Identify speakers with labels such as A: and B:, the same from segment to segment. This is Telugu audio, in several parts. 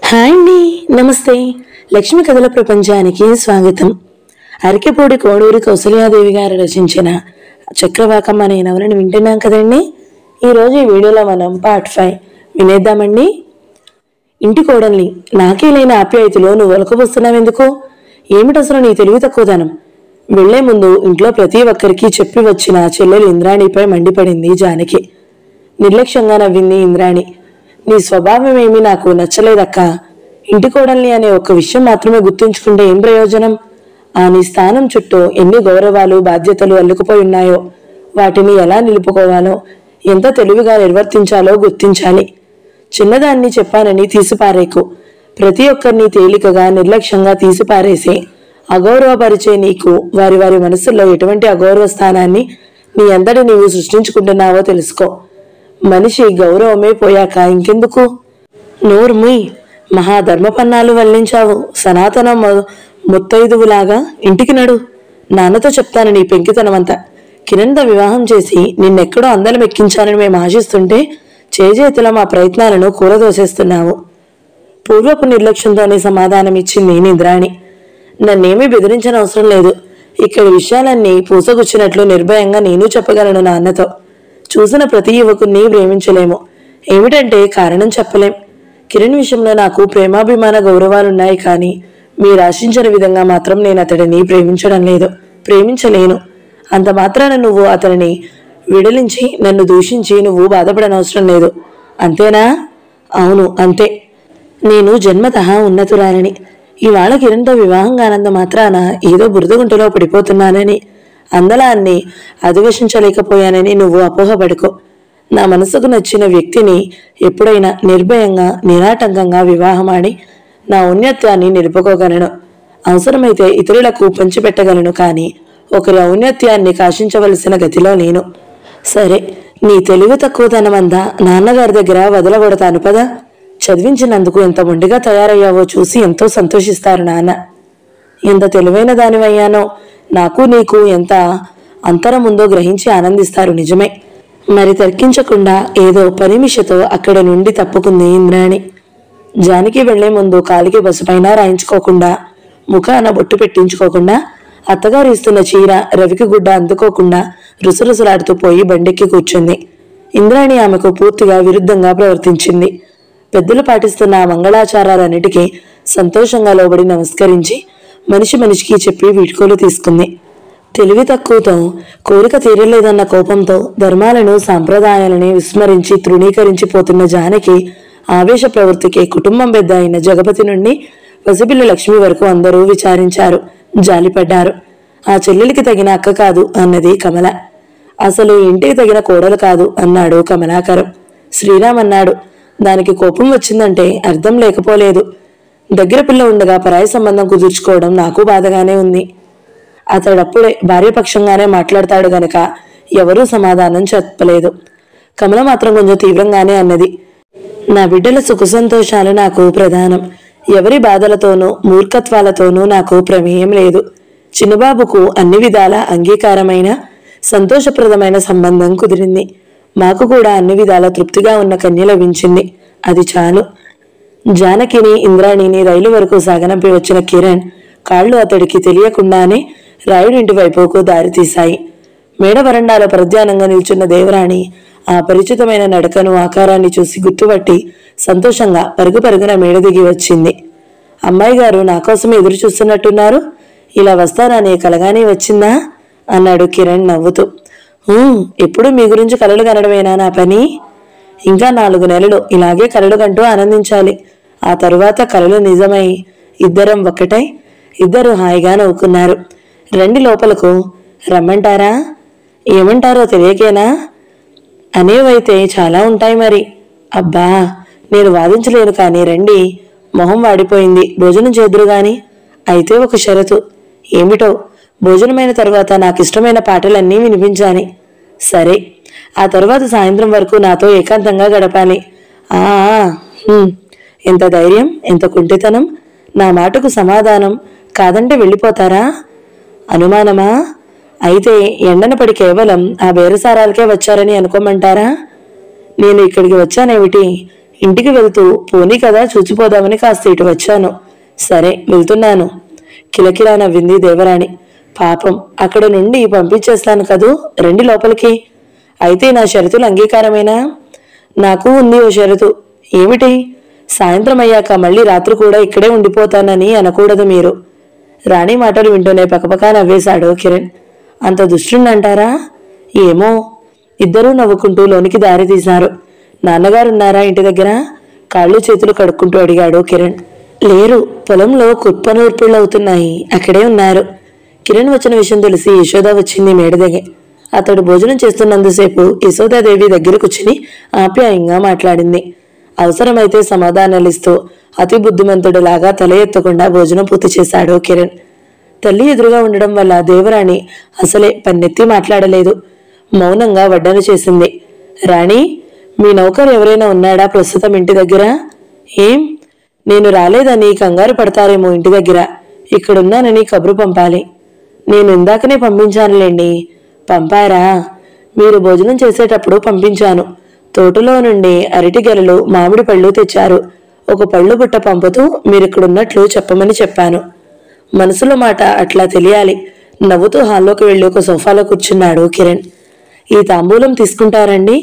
A: హాయ్ అండి, నమస్తే. లక్ష్మి కథల ప్రపంచానికి స్వాగతం. అరకెపూడి కోడూరి కౌసల్యాదేవి గారు రచించిన చక్రవాకం అనే నవలను వింటున్నాం కదండి. ఈరోజు ఈ వీడియోలో మనం పార్ట్ 5 వినేద్దామండి. ఇంటి కోడల్ని నాకే లేని ఆప్యాయతలో నువ్వు ఒలకబోస్తున్నావెందుకు? ఏమిటసలు నీ తెలివి తక్కువదనం? వెళ్లే ముందు ఇంట్లో ప్రతి ఒక్కరికి చెప్పి వచ్చిన చెల్లెలు ఇంద్రాణిపై మండిపడింది జానకి. నిర్లక్ష్యంగా నవ్వింది ఇంద్రాణి. నీ స్వభావమేమీ నాకు నచ్చలేదక్క. ఇంటి కోడల్ని అనే ఒక్క విషయం మాత్రమే గుర్తుంచుకుంటే ఏం ప్రయోజనం? ఆ నీ స్థానం చుట్టూ ఎన్ని గౌరవాలు బాధ్యతలు అల్లుకుపోయి ఉన్నాయో వాటిని ఎలా నిలుపుకోవాలో, ఎంత తెలివిగా నిర్వర్తించాలో గుర్తించాలి. చిన్నదాన్ని చెప్పానని తీసిపారేకు. ప్రతి ఒక్కరిని తేలికగా నిర్లక్ష్యంగా తీసిపారేసి అగౌరవపరిచే నీకు వారి వారి మనసుల్లో ఎటువంటి అగౌరవ స్థానాన్ని నీ అందరి నీవు సృష్టించుకుంటున్నావో తెలుసుకో. మనిషి గౌరవమే పోయాక ఇంకెందుకు? నోర్ముయ్, మహాధర్మపన్నాలు వల్లించావు. సనాతన ముత్తైదువులాగా ఇంటికి నడు. నాన్నతో చెప్తాను నీ పెంకితనమంతా. కిరణ్తో వివాహం చేసి నిన్నెక్కడో అందలం ఎక్కించాలని మేము ఆశిస్తుంటే చేజేతుల మా ప్రయత్నాలను కూలదోసేస్తున్నావు. పూర్వపు నిర్లక్ష్యంతోనే సమాధానం ఇచ్చింది ఇంద్రాణి. నన్నేమీ బెదిరించిన అవసరం లేదు. ఇక్కడి విషయాలన్నీ పూసగుచ్చినట్లు నిర్భయంగా నేను చెప్పగలను నాన్నతో. చూసిన ప్రతి యువకుని ప్రేమించలేము. ఏమిటంటే కారణం చెప్పలేం. కిరణ్ విషయంలో నాకు ప్రేమాభిమాన గౌరవాలున్నాయి, కానీ మీరు ఆశించిన విధంగా మాత్రం నేను అతడిని ప్రేమించడం లేదు, ప్రేమించలేను. అంత మాత్రాన నువ్వు అతనిని విడలించి నన్ను దూషించి నువ్వు బాధపడనవసరం లేదు, అంతేనా? అవును, అంతే. నేను జన్మతః ఉన్నతురాలని. ఇవాళ కిరణ్తో వివాహం కానంత మాత్రాన ఏదో బురదగుంటలో పడిపోతున్నానని, అందలాన్ని అధివసించలేకపోయానని నువ్వు అపోహపడుకో. నా మనసుకు నచ్చిన వ్యక్తిని ఎప్పుడైనా నిర్భయంగా నిరాటంకంగా వివాహమాడి నా ఔన్నత్యాన్ని నిలుపుకోగలను. అవసరమైతే ఇతరులకు పంచిపెట్టగలను, కానీ ఒకరి ఔన్నత్యాన్ని కాశించవలసిన గతిలో నేను. సరే, నీ తెలివి తక్కువతనమంతా నాన్నగారి దగ్గర వదలగొడతాను పదా. చదివించినందుకు ఎంత మొండిగా తయారయ్యావో చూసి ఎంతో సంతోషిస్తారు నాన్న. ఎంత తెలివైన దానివయ్యానో నాకు నీకు ఎంత అంతరం ఉందో గ్రహించి ఆనందిస్తారు. నిజమే. మరి తర్కించకుండా ఏదో పరిమిషతో అక్కడ నుండి తప్పుకుంది ఇంద్రాణి. జానకి వెళ్లే ముందు కాలికి బసుపైన రాయించుకోకుండా, ముఖాన బొట్టు పెట్టించుకోకుండా, అత్తగారు ఇస్తున్న చీర రవికి గుడ్డ అందుకోకుండా రుసరుసలాడుతూ పోయి బండెక్కి కూర్చుంది. ఇంద్రాణి ఆమెకు పూర్తిగా విరుద్ధంగా ప్రవర్తించింది. పెద్దలు పాటిస్తున్న ఆ మంగళాచారాలన్నిటికీ సంతోషంగా లోబడి నమస్కరించి మనిషి మనిషికి చెప్పి వీడ్కోలు తీసుకుంది. తెలివి తక్కువతో, కోరిక తీరలేదన్న కోపంతో ధర్మాలను సాంప్రదాయాలని విస్మరించి తృణీకరించిపోతున్న జానకి ఆవేశ ప్రవృత్తికి కుటుంబం పెద్ద అయిన జగపతి నుండి పసిపిల్ల లక్ష్మి వరకు అందరూ విచారించారు, జాలిపడ్డారు. ఆ చెల్లెలికి తగిన అక్క కాదు అన్నది కమల. అసలు ఇంటికి తగిన కోడలు కాదు అన్నాడు కమలాకరం. శ్రీరామ్ అన్నాడు. దానికి కోపం వచ్చిందంటే అర్థం లేకపోలేదు. దగ్గర పిల్ల ఉండగా పరాయి సంబంధం కుదుర్చుకోవడం నాకు బాధగానే ఉంది. అతడప్పుడే భార్యపక్షంగానే మాట్లాడతాడు గనక ఎవరూ సమాధానం చెప్పలేదు. కమల మాత్రం కొంచెం తీవ్రంగానే అన్నది. నా బిడ్డల సుఖ సంతోషాలు నాకు ప్రధానం. ఎవరి బాధలతోనూ మూర్ఖత్వాలతోనూ నాకు ప్రమేయం లేదు. చిన్నబాబుకు అన్ని విధాల అంగీకారమైన సంతోషప్రదమైన సంబంధం కుదిరింది. మాకు కూడా అన్ని విధాల తృప్తిగా ఉన్న కన్య లభించింది. అది చాలు. జానకిని ఇంద్రాణిని రైలు వరకు సాగనంపి వచ్చిన కిరణ్ కాళ్లు అతడికి తెలియకుండానే రాయుడింటి వైపుకు దారి తీశాయి. మేడ వరండాలో ప్రధ్యానంగా నిల్చున్న దేవరాణి ఆ పరిచితమైన నడకను, ఆకారాన్ని చూసి గుర్తుపట్టి సంతోషంగా పరుగు పరుగున మేడ దిగి వచ్చింది. అమ్మాయి గారు నా కోసం ఎదురు చూస్తున్నట్టున్నారు. ఇలా వస్తాననే కలగానే వచ్చిందా అన్నాడు కిరణ్ నవ్వుతూ. ఎప్పుడు మీ గురించి కలలు కనడమేనా నా పని? ఇంకా 4 నెలలు ఇలాగే కలలు కంటూ ఆనందించాలి. ఆ తరువాత కలలు నిజమై ఇద్దరం ఒక్కటై ఇద్దరు హాయిగా నవ్వుకున్నారు. రండి లోపలకు. రమ్మంటారా? ఏమంటారో తెలియకేనా? అనేవైతే చాలా ఉంటాయి మరి. అబ్బా, నేను వాదించలేను, కానీ రండి. మొహం వాడిపోయింది. భోజనం చేదురు గాని. అయితే ఒక షరతు. ఏమిటో? భోజనమైన తర్వాత నాకిష్టమైన పాటలన్నీ వినిపించాలి. సరే. ఆ తర్వాత సాయంత్రం వరకు నాతో ఏకాంతంగా గడపాలి. ఎంత ధైర్యం, ఎంత కుంటితనం! నా మాటకు సమాధానం కాదంటే వెళ్ళిపోతారా? అనుమానమా? అయితే ఎండన పడి కేవలం ఆ బేరసారాలకే వచ్చారని అనుకోమంటారా? నేను ఇక్కడికి వచ్చానేమిటి? ఇంటికి వెళ్తూ పోనీ కదా చూచిపోదామని కాస్త ఇటు వచ్చాను. సరే వెళ్తున్నాను. కిలకిలా నవ్వింది దేవరాణి. పాపం, అక్కడ నుండి పంపించేస్తాను కదూ, రండి లోపలికి. అయితే నా షరతులు అంగీకారమేనా? నాకు ఉంది ఓ షరతు. ఏమిటి? సాయంత్రం అయ్యాక మళ్ళీ రాత్రి కూడా ఇక్కడే ఉండిపోతానని అనకూడదు మీరు. రాణి మాటలు వింటూనే పకపకా నవ్వేశాడు కిరణ్. అంత దుష్టుండంటారా? ఏమో. ఇద్దరూ నవ్వుకుంటూ లోనికి దారి తీశారు. నాన్నగారున్నారా ఇంటి దగ్గర? కాళ్ళు చేతులు కడుక్కుంటూ అడిగాడు కిరణ్. లేరు, పొలంలో కుప్పనూర్పుళ్ళవుతున్నాయి, అక్కడే ఉన్నారు. కిరణ్ వచ్చిన విషయం తెలిసి యశోద వచ్చింది మేడదగే. అతడు భోజనం చేస్తున్నంతసేపు యశోదాదేవి దగ్గర కూర్చుని ఆప్యాయంగా మాట్లాడింది. అవసరమైతే సమాధానాలిస్తూ అతి బుద్ధిమంతుడిలాగా తల ఎత్తకుండా భోజనం పూర్తి చేశాడు కిరణ్. తల్లి ఎదురుగా ఉండడం వల్ల దేవరాణి అసలే పన్నెత్తి మాట్లాడలేదు. మౌనంగా వడ్డన చేసింది. రాణి, మీ నౌకరు ఎవరైనా ఉన్నాడా ప్రస్తుతం ఇంటి దగ్గర? ఏం? నేను రాలేదని కంగారు పడతారేమో ఇంటి దగ్గర. ఇక్కడున్నానని కబురు పంపాలి. నేను ఇందాకనే పంపించానులేండి. పంపారా? మీరు భోజనం చేసేటప్పుడు పంపించాను. తోటలో నుండి అరటి గెలలు, మామిడి పళ్ళు తెచ్చారు. ఒక పళ్ళు బుట్ట పంపుతూ మీరిక్కడున్నట్లు చెప్పమని చెప్పాను. మనసులో మాట అట్లా తెలియాలి. నవ్వుతూ హాల్లోకి వెళ్ళి ఒక సోఫాలో కూర్చున్నాడు కిరణ్. ఈ తాంబూలం తీసుకుంటారండి?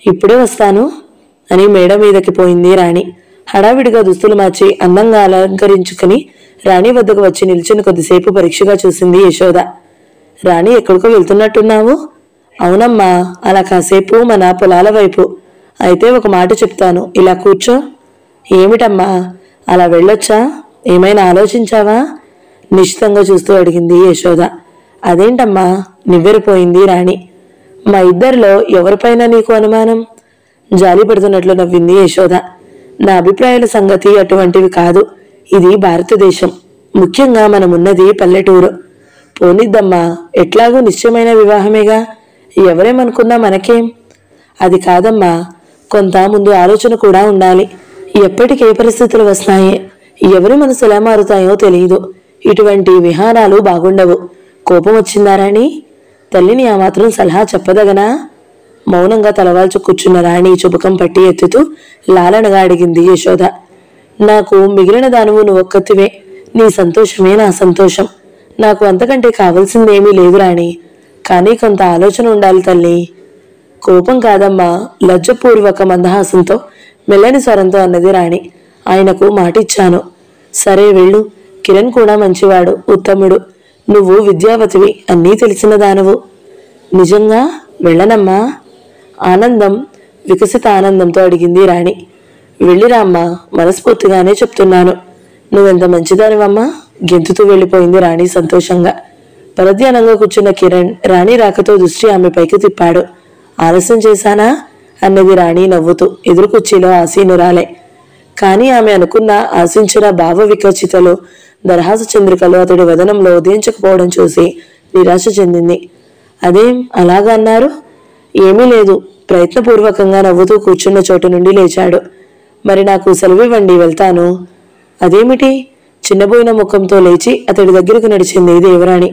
A: ఇప్పుడే వస్తాను అని మేడ మీదకి పోయింది రాణి. హడావిడిగా దుస్తులు మార్చి అందంగా అలంకరించుకుని రాణి వద్దకు వచ్చి నిల్చుని కొద్దిసేపు పరీక్షగా చూసింది యశోద. రాణి, ఎక్కడికో వెళ్తున్నట్టున్నావు? అవునమ్మా, అలా కాసేపు మన పొలాల వైపు. అయితే ఒక మాట చెప్తాను, ఇలా కూర్చో. ఏమిటమ్మా, అలా వెళ్ళొచ్చా? ఏమైనా ఆలోచించావా? నిశ్చితంగా చూస్తూ అడిగింది యశోద. అదేంటమ్మా? నివ్వెరపోయింది రాణి. మా ఇద్దరిలో ఎవరిపైన నీకు అనుమానం? జాలి పడుతున్నట్లు నవ్వింది యశోద. నా అభిప్రాయాల సంగతి అటువంటివి కాదు. ఇది భారతదేశం, ముఖ్యంగా మనమున్నది పల్లెటూరు. పోనిద్దమ్మా, ఎట్లాగూ నిశ్చయమైన వివాహమేగా, ఎవరేమనుకున్నా మనకేం? అది కాదమ్మా, కొంత ముందు ఆలోచన కూడా ఉండాలి. ఎప్పటికే పరిస్థితులు వస్తాయి, ఎవరి మనసు ఎలా మారుతాయో తెలియదు. ఇటువంటి విహారాలు బాగుండవు. కోపం వచ్చిందా రాణి? తల్లిని ఆ మాత్రం సలహా చెప్పదగనా? మౌనంగా తలవాల్చు కూర్చున్న రాణి చుబకం పట్టి ఎత్తుతూ లాలనగా అడిగింది యశోద. నాకు మిగిలిన దానువు నువ్వొక్కతివే. నీ సంతోషమే నా సంతోషం. నాకు అంతకంటే కావలసిందేమీ లేదు రాణి. కానీ కొంత ఆలోచన ఉండాలి తల్లి. కోపం కాదమ్మా, లజ్జపూర్వక మందహాసంతో మెల్లని స్వరంతో అన్నది రాణి. ఆయనకు మాటిచ్చాను. సరే వెళ్ళు. కిరణ్ కూడా మంచివాడు, ఉత్తముడు. నువ్వు విద్యావతివి, అన్నీ తెలిసిన దానవు. నిజంగా వెళ్ళనమ్మా? ఆనందం వికసిత ఆనందంతో అడిగింది రాణి. వెళ్ళిరామ్మా, మనస్ఫూర్తిగానే చెప్తున్నాను. నువ్వెంత మంచిదానివమ్మా, గెంతుతూ వెళ్ళిపోయింది రాణి సంతోషంగా. పరధ్యానంగా కూర్చున్న కిరణ్ రాణి రాకతో దృష్టి ఆమె పైకి తిప్పాడు. ఆలస్యం చేశానా అన్నది రాణి నవ్వుతూ. ఎదురు కుర్చీలో ఆసీనురాలే. కానీ ఆమె అనుకున్న ఆశించిన భావ వికచితలు, దరహాస చంద్రికలు అతడి వదనంలో ఉదయించకపోవడం చూసి నిరాశ చెందింది. అదేం అలాగా అన్నారు? ఏమీ లేదు. ప్రయత్నపూర్వకంగా నవ్వుతూ కూర్చున్న చోటు నుండి లేచాడు. మరి నాకు సెలవివ్వండి, వెళ్తాను. అదేమిటి? చిన్నబోయిన ముఖంతో లేచి అతడి దగ్గరకు నడిచింది దేవరాణి.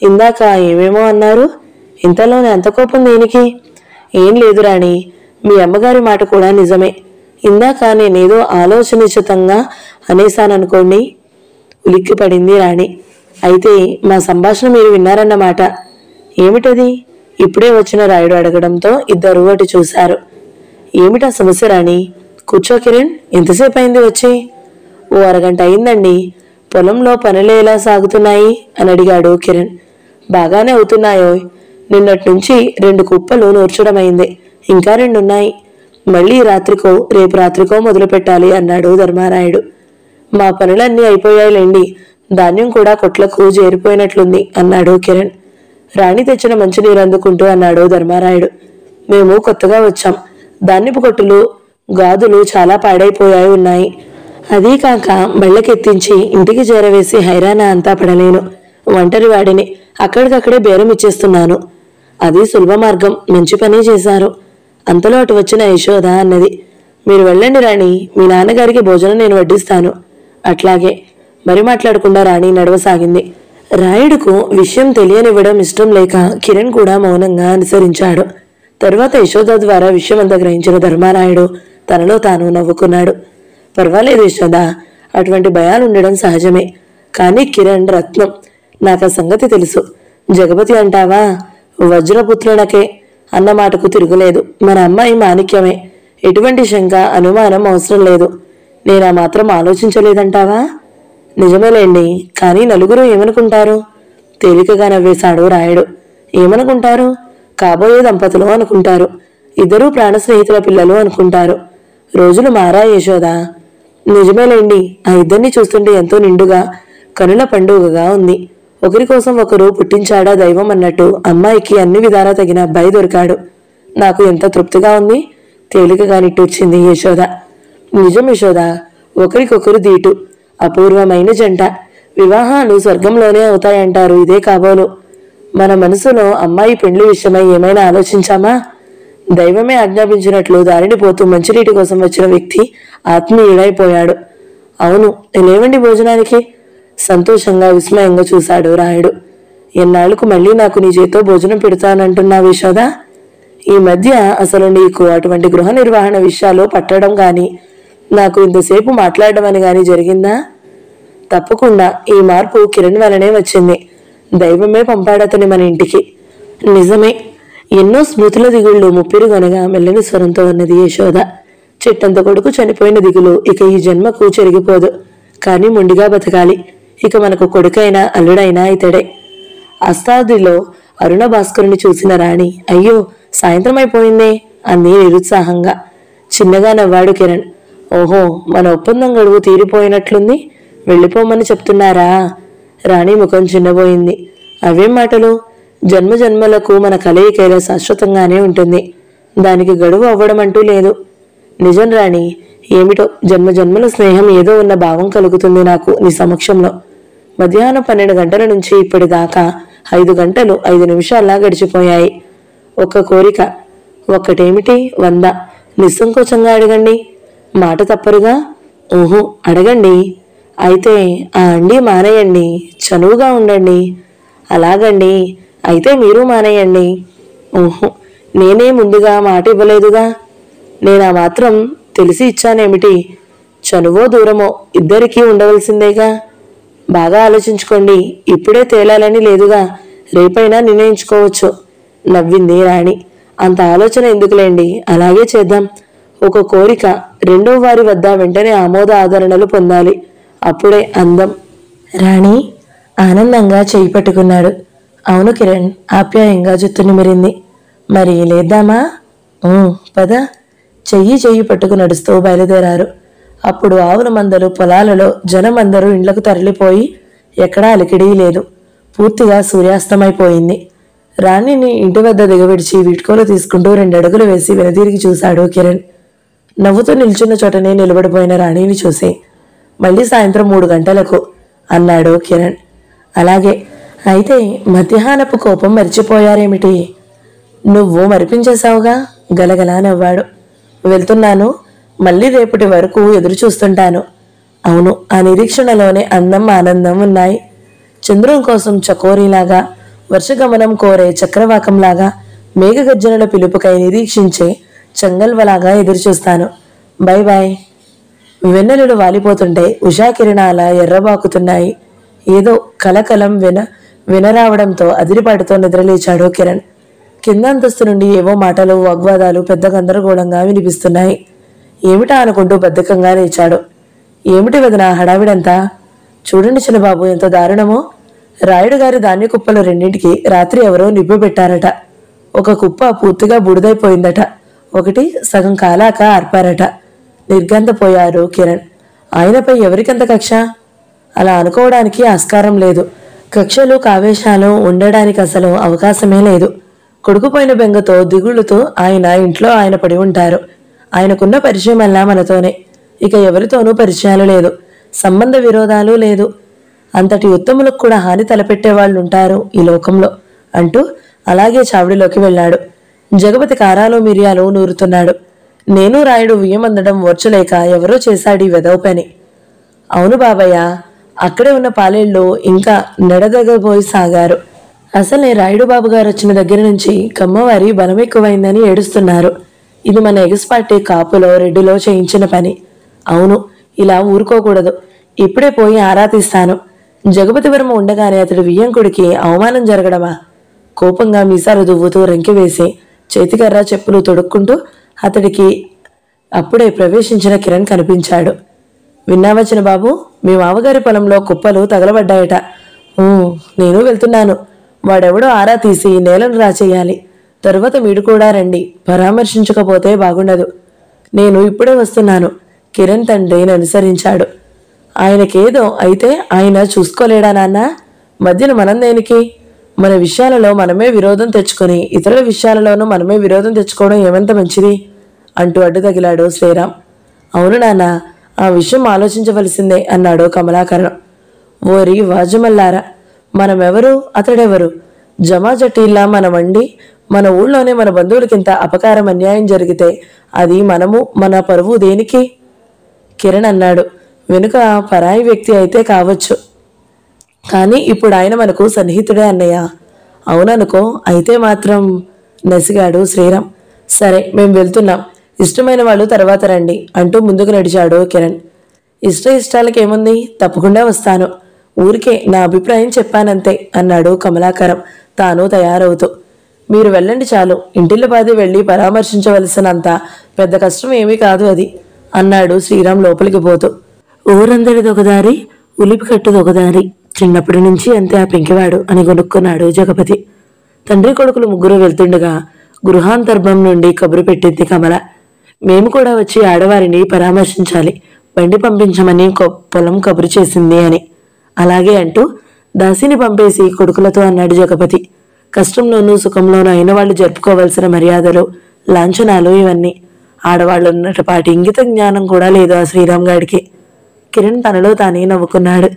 A: ఇందాక ఏమేమో అన్నారు, ఇంతలోనే అంత కోపం దేనికి? ఏం లేదు రాణి, మీ అమ్మగారి మాట కూడా నిజమే. ఇందాక నేనేదో ఆలోచనిచితంగా అనేశాననుకోండి. ఉలిక్కి పడింది రాణి. అయితే మా సంభాషణ మీరు విన్నారన్నమాట. ఏమిటది? ఇప్పుడే వచ్చిన రాయుడు అడగడంతో ఇద్దరు అటు చూశారు. ఏమిటా సమస్య రాణి? కూర్చో కిరణ్, ఎంతసేపు అయింది వచ్చి? ఓ అరగంట అయిందండి. పొలంలో పనులు ఎలా సాగుతున్నాయి అని అడిగాడు కిరణ్. బాగానే అవుతున్నాయో. నిన్నటి నుంచి 2 కుప్పలు నూర్చడమైంది, ఇంకా 2 ఉన్నాయి. మళ్ళీ రాత్రికో రేపు రాత్రికో మొదలు పెట్టాలి అన్నాడు ధర్మారాయుడు. మా పనులన్నీ అయిపోయాయిలేండి, ధాన్యం కూడా కొట్లకు చేరిపోయినట్లుంది అన్నాడు కిరణ్. రాణి తెచ్చిన మంచినీరు అందుకుంటూ అన్నాడు ధర్మారాయుడు. మేము కొత్తగా వచ్చాం. ధాన్యపు కొట్టులు, గాదులు చాలా పాడైపోయాయి ఉన్నాయి. అదీ కాక బళ్ళకెత్తించి ఇంటికి చేరవేసి హైరానా అంతా పడలేను. ఒంటరి వాడిని, అక్కడికక్కడే బేరం ఇచ్చేస్తున్నాను. అది సులభ మార్గం, మంచి పని చేశారు. అంతలో అటు వచ్చిన యశోద అన్నది. మీరు వెళ్ళండి రాణి, మీ నాన్నగారికి భోజనం నేను వడ్డిస్తాను. అట్లాగే. మరి మాట్లాడకుండా రాణి నడవసాగింది. రాయుడుకు విషయం తెలియనివ్వడం ఇష్టం లేక కిరణ్ కూడా మౌనంగా అనుసరించాడు. తరువాత యశోద ద్వారా విషయమంతా గ్రహించిన ధర్మారాయుడు తనలో తాను నవ్వుకున్నాడు. పర్వాలేదు యశోద, అటువంటి భయాలు ఉండడం సహజమే. కానీ కిరణ్ రత్నం, నాకు ఆ సంగతి తెలుసు. జగపతి అంటావా, వజ్రపుత్రులకే అన్న మాటకు తిరుగులేదు. మన అమ్మాయి మాణిక్యమే, ఎటువంటి శంక అనుమానం అవసరం లేదు. నేనా మాత్రం ఆలోచించలేదంటావా? నిజమేలేండి, కానీ నలుగురు ఏమనుకుంటారు? తేలికగా నవ్వేశాడు రాయుడు. ఏమనుకుంటారు? కాబోయే దంపతులు అనుకుంటారు. ఇద్దరూ ప్రాణ స్నేహితుల పిల్లలు అనుకుంటారు. రోజులు మారా యశోద. నిజమేలేండి, ఆ ఇద్దరిని చూస్తుంటే ఎంతో నిండుగా కనుల పండుగగా ఉంది. ఒకరి కోసం ఒకరు పుట్టించాడా దైవం అన్నట్టు అమ్మాయికి అన్ని విధాలా తగిన అబ్బాయి దొరికాడు. నాకు ఎంత తృప్తిగా ఉంది. తేలికగా నిట్టొచ్చింది యశోద. నిజం యశోద, ఒకరికొకరు దీటు, అపూర్వమైన జంట. వివాహాలు స్వర్గంలోనే అవుతాయంటారు. ఇదే కాబోలు. మన మనసులో అమ్మాయి పెండ్లి విషయమై ఏమైనా ఆలోచించామా? దైవమే ఆజ్ఞాపించినట్లు దారిని పోతూ మంచినీటి కోసం వచ్చిన వ్యక్తి ఆత్మీయుడైపోయాడు. అవును, లేవండి భోజనానికి. సంతోషంగా విస్మయంగా చూశాడు రాయుడు. ఎన్నాళ్లకు మళ్ళీ నాకు నీ చేతో భోజనం పెడతానంటున్నావు యశోద? ఈ మధ్య అసలు నీకు అటువంటి గృహ నిర్వహణ విషయాలు పట్టడం గాని, నాకు ఇంతసేపు మాట్లాడడం అని గాని జరిగిందా? తప్పకుండా ఈ మార్పు కిరణ్ వలనే వచ్చింది. దైవమే పంపాడతని మన ఇంటికి. నిజమే. ఎన్నో స్మృతుల దిగుళ్ళు ముప్పిరుగొనగా మెల్లని స్వరంతో ఉన్నది యశోద. చెట్టంత కొడుకు చనిపోయిన దిగులు ఇక ఈ జన్మకు చెరిగిపోదు. కానీ మొండిగా బతకాలి. ఇక మనకు కొడుకైనా అల్లుడైనా ఇతడే. అస్తాదిలో అరుణ భాస్కరుని చూసిన రాణి, అయ్యో సాయంత్రం అయిపోయిందే అంది నిరుత్సాహంగా. చిన్నగా నవ్వాడు కిరణ్. ఓహో, మన ఒప్పందం గడువు తీరిపోయినట్లుంది. వెళ్ళిపోమని చెప్తున్నారా? రాణి ముఖం చిన్నబోయింది. అవేం మాటలు? జన్మ జన్మలకు మన కలయికైనా శాశ్వతంగానే ఉంటుంది. దానికి గడువు అవ్వడం అంటూ లేదు. నిజం రాణి, ఏమిటో జన్మ జన్మల స్నేహం ఏదో ఉన్న భావం కలుగుతుంది నాకు నీ సమక్షంలో. మధ్యాహ్నం 12 గంటల నుంచి ఇప్పటిదాకా 5 గంటలు 5 నిమిషాల్లా గడిచిపోయాయి. ఒక్క కోరిక. ఒక్కటేమిటి? 100. నిస్సంకోచంగా అడగండి. మాట తప్పరుగా? ఓహో, అడగండి. అయితే ఆ అండి మానేయండి. చనువుగా ఉండండి. అలాగండి, అయితే మీరు మానేయండి. ఓహో, నేనే ముందుగా మాట ఇవ్వలేదుగా. నేనా మాత్రం తెలిసి ఇచ్చానేమిటి? చనువో దూరమో ఇద్దరికీ ఉండవలసిందేగా. బాగా ఆలోచించుకోండి. ఇప్పుడే తేలాలని లేదుగా. రేపైనా నిర్ణయించుకోవచ్చు. నవ్వింది రాణి. అంత ఆలోచన ఎందుకులేండి, అలాగే చేద్దాం. ఒక కోరిక రెండో వారి వద్ద వెంటనే ఆమోద ఆదరణలు పొందాలి. అప్పుడే అందం. రాణి ఆనందంగా చేయి పట్టుకున్నాడు. అవును కిరణ్ ఆప్యాయంగా జుట్టు నిమిరింది. మరి లేద్దామా? పద. చెయ్యి పట్టుకు నడుస్తూ బయలుదేరారు. అప్పుడు ఆవుల మందలు పొలాలలో, జనం అందరూ ఇండ్లకు తరలిపోయి ఎక్కడా అలికిడీ లేదు. పూర్తిగా సూర్యాస్తమైపోయింది. రాణిని ఇంటి వద్ద దిగవిడిచి వీడ్కోలు తీసుకుంటూ 2 అడుగులు వేసి వెనుదిరిగి చూశాడు కిరణ్. నవ్వుతూ నిల్చున్న చోటనే నిలబడిపోయిన రాణిని చూసి, మళ్ళీ సాయంత్రం 3 గంటలకు అన్నాడు కిరణ్. అలాగే. అయితే మధ్యాహ్నపు కోపం మరిచిపోయారేమిటి? నువ్వు మరిపించేశావుగా. గలగలా నవ్వాడు. వెళ్తున్నాను. మళ్ళీ రేపటి వరకు ఎదురు చూస్తుంటాను. అవును, ఆ నిరీక్షణలోనే అందం ఆనందం ఉన్నాయి. చంద్రుని కోసం చకోరీలాగా, వర్షగమనం కోరే చక్రవాకంలాగా, మేఘగర్జనల పిలుపుకై నిరీక్షించే చంగల్వలాగా ఎదురుచూస్తాను. Bye bye. వెన్నెలలు వాలిపోతుంటే ఉషాకిరణాల ఎర్రబాకుతున్నాయి. ఏదో కలకలం వినరావడంతో అదిరిపాటుతో నిద్రలేచాడు కిరణ్. కింద అంతస్తు నుండి ఏవో మాటలు, వాగ్వాదాలు పెద్ద గందరగోళంగా వినిపిస్తున్నాయి. ఏమిటా అనుకుంటూ బద్ధకంగా లేచాడు. ఏమిటి వదిన హడావిడంతా? చూడండి చిన్నబాబు, ఎంత దారుణమో. రాయుడు గారి ధాన్య కుప్పలు 2ంటికి రాత్రి ఎవరో నిప్పు పెట్టారట. ఒక కుప్ప పూర్తిగా బూడిదైపోయిందట. ఒకటి సగం కాలాక ఆర్పారట. నిర్గంతపోయారు కిరణ్. ఆయనపై ఎవరికంత కక్ష? అలా అనుకోవడానికి ఆస్కారం లేదు. కక్షలు కావేశాలు ఉండడానికి అసలు అవకాశమే లేదు. కొడుకుపోయిన బెంగతో దిగుళ్ళుతో ఆయన ఇంట్లో ఆయన పడి ఉంటారు. ఆయనకున్న పరిచయం అలా మనతోనే. ఇక ఎవరితోనూ పరిచయాలు లేదు. సంబంధ విరోధాలు లేదు. అంతటి ఉత్తములకు కూడా హాని తలపెట్టేవాళ్ళు ఉంటారు ఈ లోకంలో అంటూ అలాగే చావిడిలోకి వెళ్ళాడు. జగపతి కారాలు మిరియాలు నూరుతున్నాడు. నేను రాయుడు వియ్యమందడం ఓర్చలేక ఎవరో చేశాడు ఈ వెధవ పని. అవును బాబయ్య. అక్కడే ఉన్న పాలేళ్ళు ఇంకా నెడదగబోయి సాగారు. అసలే రాయుడు బాబు గారు వచ్చిన దగ్గర నుంచి కమ్మవారి బలం ఎక్కువైందని ఏడుస్తున్నారు. ఇది మన ఎగస్పాటి కాపులో రెడ్డిలో చేయించిన పని. అవును, ఇలా ఊరుకోకూడదు. ఇప్పుడే పోయి ఆరా తీస్తాను. జగపతి వర్మ ఉండగానే అతడి వియ్యంకుడికి అవమానం జరగడమా? కోపంగా మీసాలు దువ్వుతూ రంకి వేసి చేతికర్ర చెప్పులు తొడుక్కుంటూ అతడికి అప్పుడే ప్రవేశించిన కిరణ్ కనిపించాడు. విన్నావా చిన్నబాబు, మీ మామగారి పొలంలో కుప్పలు తగలబడ్డాయట. నేను వెళ్తున్నాను. వాడెవడో ఆరా తీసి నేలను రాచేయాలి. తరువాత మీరు కూడా రండి. పరామర్శించకపోతే బాగుండదు. నేను ఇప్పుడే వస్తున్నాను. కిరణ్ తండ్రిని అనుసరించాడు. ఆయనకేదో అయితే ఆయన చూసుకోలేడా నాన్న? మధ్యన మనం దేనికి? మన విషయాలలో మనమే విరోధం తెచ్చుకొని ఇతరుల విషయాలలోనూ మనమే విరోధం తెచ్చుకోవడం ఏమంత మంచిది అంటూ అడ్డు తగిలాడు శ్రీరామ్. అవును నాన్న, ఆ విషయం ఆలోచించవలసిందే అన్నాడు కమలాకరణం. ఓరి వాజమల్లారా, మనమెవరు, అతడెవరు? జమాజటీల్లా మన వండి మన ఊళ్ళోనే మన బంధువులకింత అపకారం అన్యాయం జరిగితే అది మనము మన పరువు దేనికి? కిరణ్ అన్నాడు. వెనుక పరాయి వ్యక్తి అయితే కావచ్చు, కానీ ఇప్పుడు ఆయన మనకు సన్నిహితుడే అన్నయ్య. అవుననుకో, అయితే మాత్రం నసిగాడు శ్రీరామ్. సరే, మేము వెళ్తున్నాం. ఇష్టమైన వాళ్ళు తర్వాత రండి అంటూ ముందుకు నడిచాడు కిరణ్. ఇష్టాలకేముంది, తప్పకుండా వస్తాను. ఊరికే నా అభిప్రాయం చెప్పానంతే అన్నాడు కమలాకరం తాను తయారవుతూ. మీరు వెళ్ళండి చాలు. ఇంటిల్లపాది వెళ్ళి పరామర్శించవలసినంత పెద్ద కష్టం ఏమీ కాదు అది అన్నాడు శ్రీరామ్ లోపలికి పోతూ. ఊరందరిదొకదారి, ఉలిపి కట్టుదొకదారి. చిన్నప్పటి నుంచి అంతే ఆ పెంకివాడు అని కొనుక్కున్నాడు జగపతి. తండ్రి కొడుకులు ముగ్గురు వెళ్తుండగా గృహాంతర్భం నుండి కబురు పెట్టింది కమల. మేము కూడా వచ్చి ఆడవారిని పరామర్శించాలి, బండి పంపించమని పొలం కబురు చేసింది అని. అలాగే అంటూ దాసిని పంపేసి కొడుకులతో అన్నాడు జగపతి. కష్టంలోనూ సుఖంలోనూ అయిన వాళ్ళు జరుపుకోవలసిన మర్యాదలు, లాంఛనాలు ఇవన్నీ. ఆడవాళ్ళు ఉన్నటపాటి ఇంగిత జ్ఞానం కూడా లేదు ఆ శ్రీరామ్ గాడికి. కిరణ్ తనలో తానే నవ్వుకున్నాడు.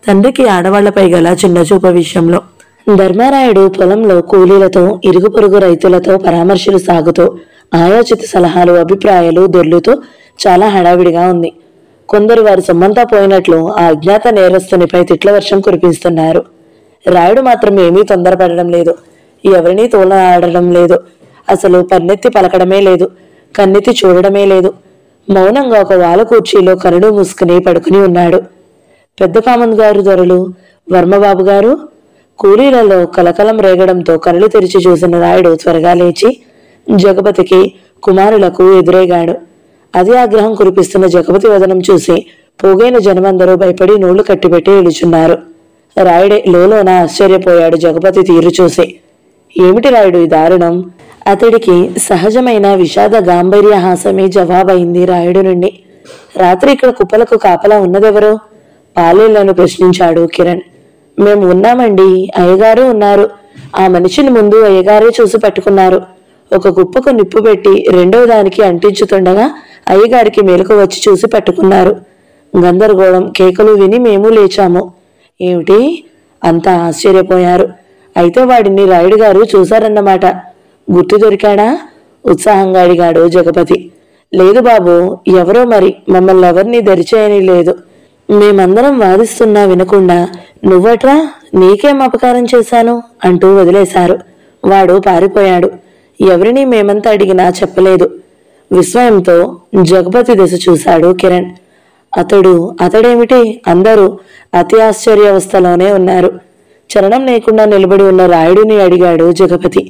A: తండ్రికి ఆడవాళ్లపై గల చిన్నచూప విషయంలో. ధర్మారాయుడు పొలంలో కూలీలతో, ఇరుగు పొరుగు రైతులతో పరామర్శలు సాగుతూ ఆయోచిత సలహాలు, అభిప్రాయాలు దొర్లుతూ చాలా హడావిడిగా ఉంది. కొందరు వారి సొమ్మంతా పోయినట్లు ఆ అజ్ఞాత నేరస్తునిపై తిట్ల వర్షం కురిపిస్తున్నారు. రాయుడు మాత్రం ఏమీ తొందరపడడం లేదు, ఎవరినీ తోలఆడడం లేదు, అసలు పన్నెత్తి పలకడమే లేదు, కన్నెత్తి చూడడమే లేదు. మౌనంగా ఒక వాల కుర్చీలో కరుడు మూసుకుని పడుకుని ఉన్నాడు. పెద్ద కామన్ గారు దొరలు, వర్మబాబు గారు కూలీలలో కలకలం రేగడంతో కనులు తెరిచి చూసిన రాయుడు త్వరగా లేచి జగపతికి, కుమారులకు ఎదురేగాడు. అదే ఆగ్రహం కురిపిస్తున్న జగపతి వదనం చూసి పోగైన జనమందరూ భయపడి నోళ్లు కట్టిపెట్టి నిలుచున్నారు. రాయుడే లోలోన ఆశ్చర్యపోయాడు జగపతి తీరు చూసి. ఏమిటి రాయుడు ఈ దారుణం? అతడికి సహజమైన విషాద గాంభీర్య హాసమే జవాబైంది రాయుడు నుండి. రాత్రి ఇక్కడ కుప్పలకు కాపలా ఉన్నదెవరో? పాలేళ్లను ప్రశ్నించాడు కిరణ్. మేము ఉన్నామండి, అయ్యగారు ఉన్నారు. ఆ మనిషిని ముందు అయ్యగారే చూసి పట్టుకున్నారు. ఒక కుప్పకు నిప్పు పెట్టి రెండవ దానికి అంటించుతుండగా అయ్యగారికి మెలకు వచ్చి చూసి పట్టుకున్నారు. గందరగోళం, కేకలు విని మేము లేచాము. ఏమిటి? అంతా ఆశ్చర్యపోయారు. అయితే వాడిని రాయుడు గారు చూశారన్నమాట. గుర్తు దొరికాడా? ఉత్సాహంగా అడిగాడు జగపతి. లేదు బాబు, ఎవరో మరి, మమ్మల్ని ఎవరిని దరిచేయని లేదు. మేమందరం వాదిస్తున్నా వినకుండా నువ్వట్రా, నీకేం అపకారం చేశాను అంటూ వదిలేశారు. వాడు పారిపోయాడు. ఎవరిని మేమంతా అడిగినా చెప్పలేదు. విస్మయంతో జగపతి దిశ చూశాడు కిరణ్. అతడేమిటి? అందరూ అతి ఆశ్చర్యావస్థలోనే ఉన్నారు. చలనం లేకుండా నిలబడి ఉన్న రాయుడిని అడిగాడు జగపతి.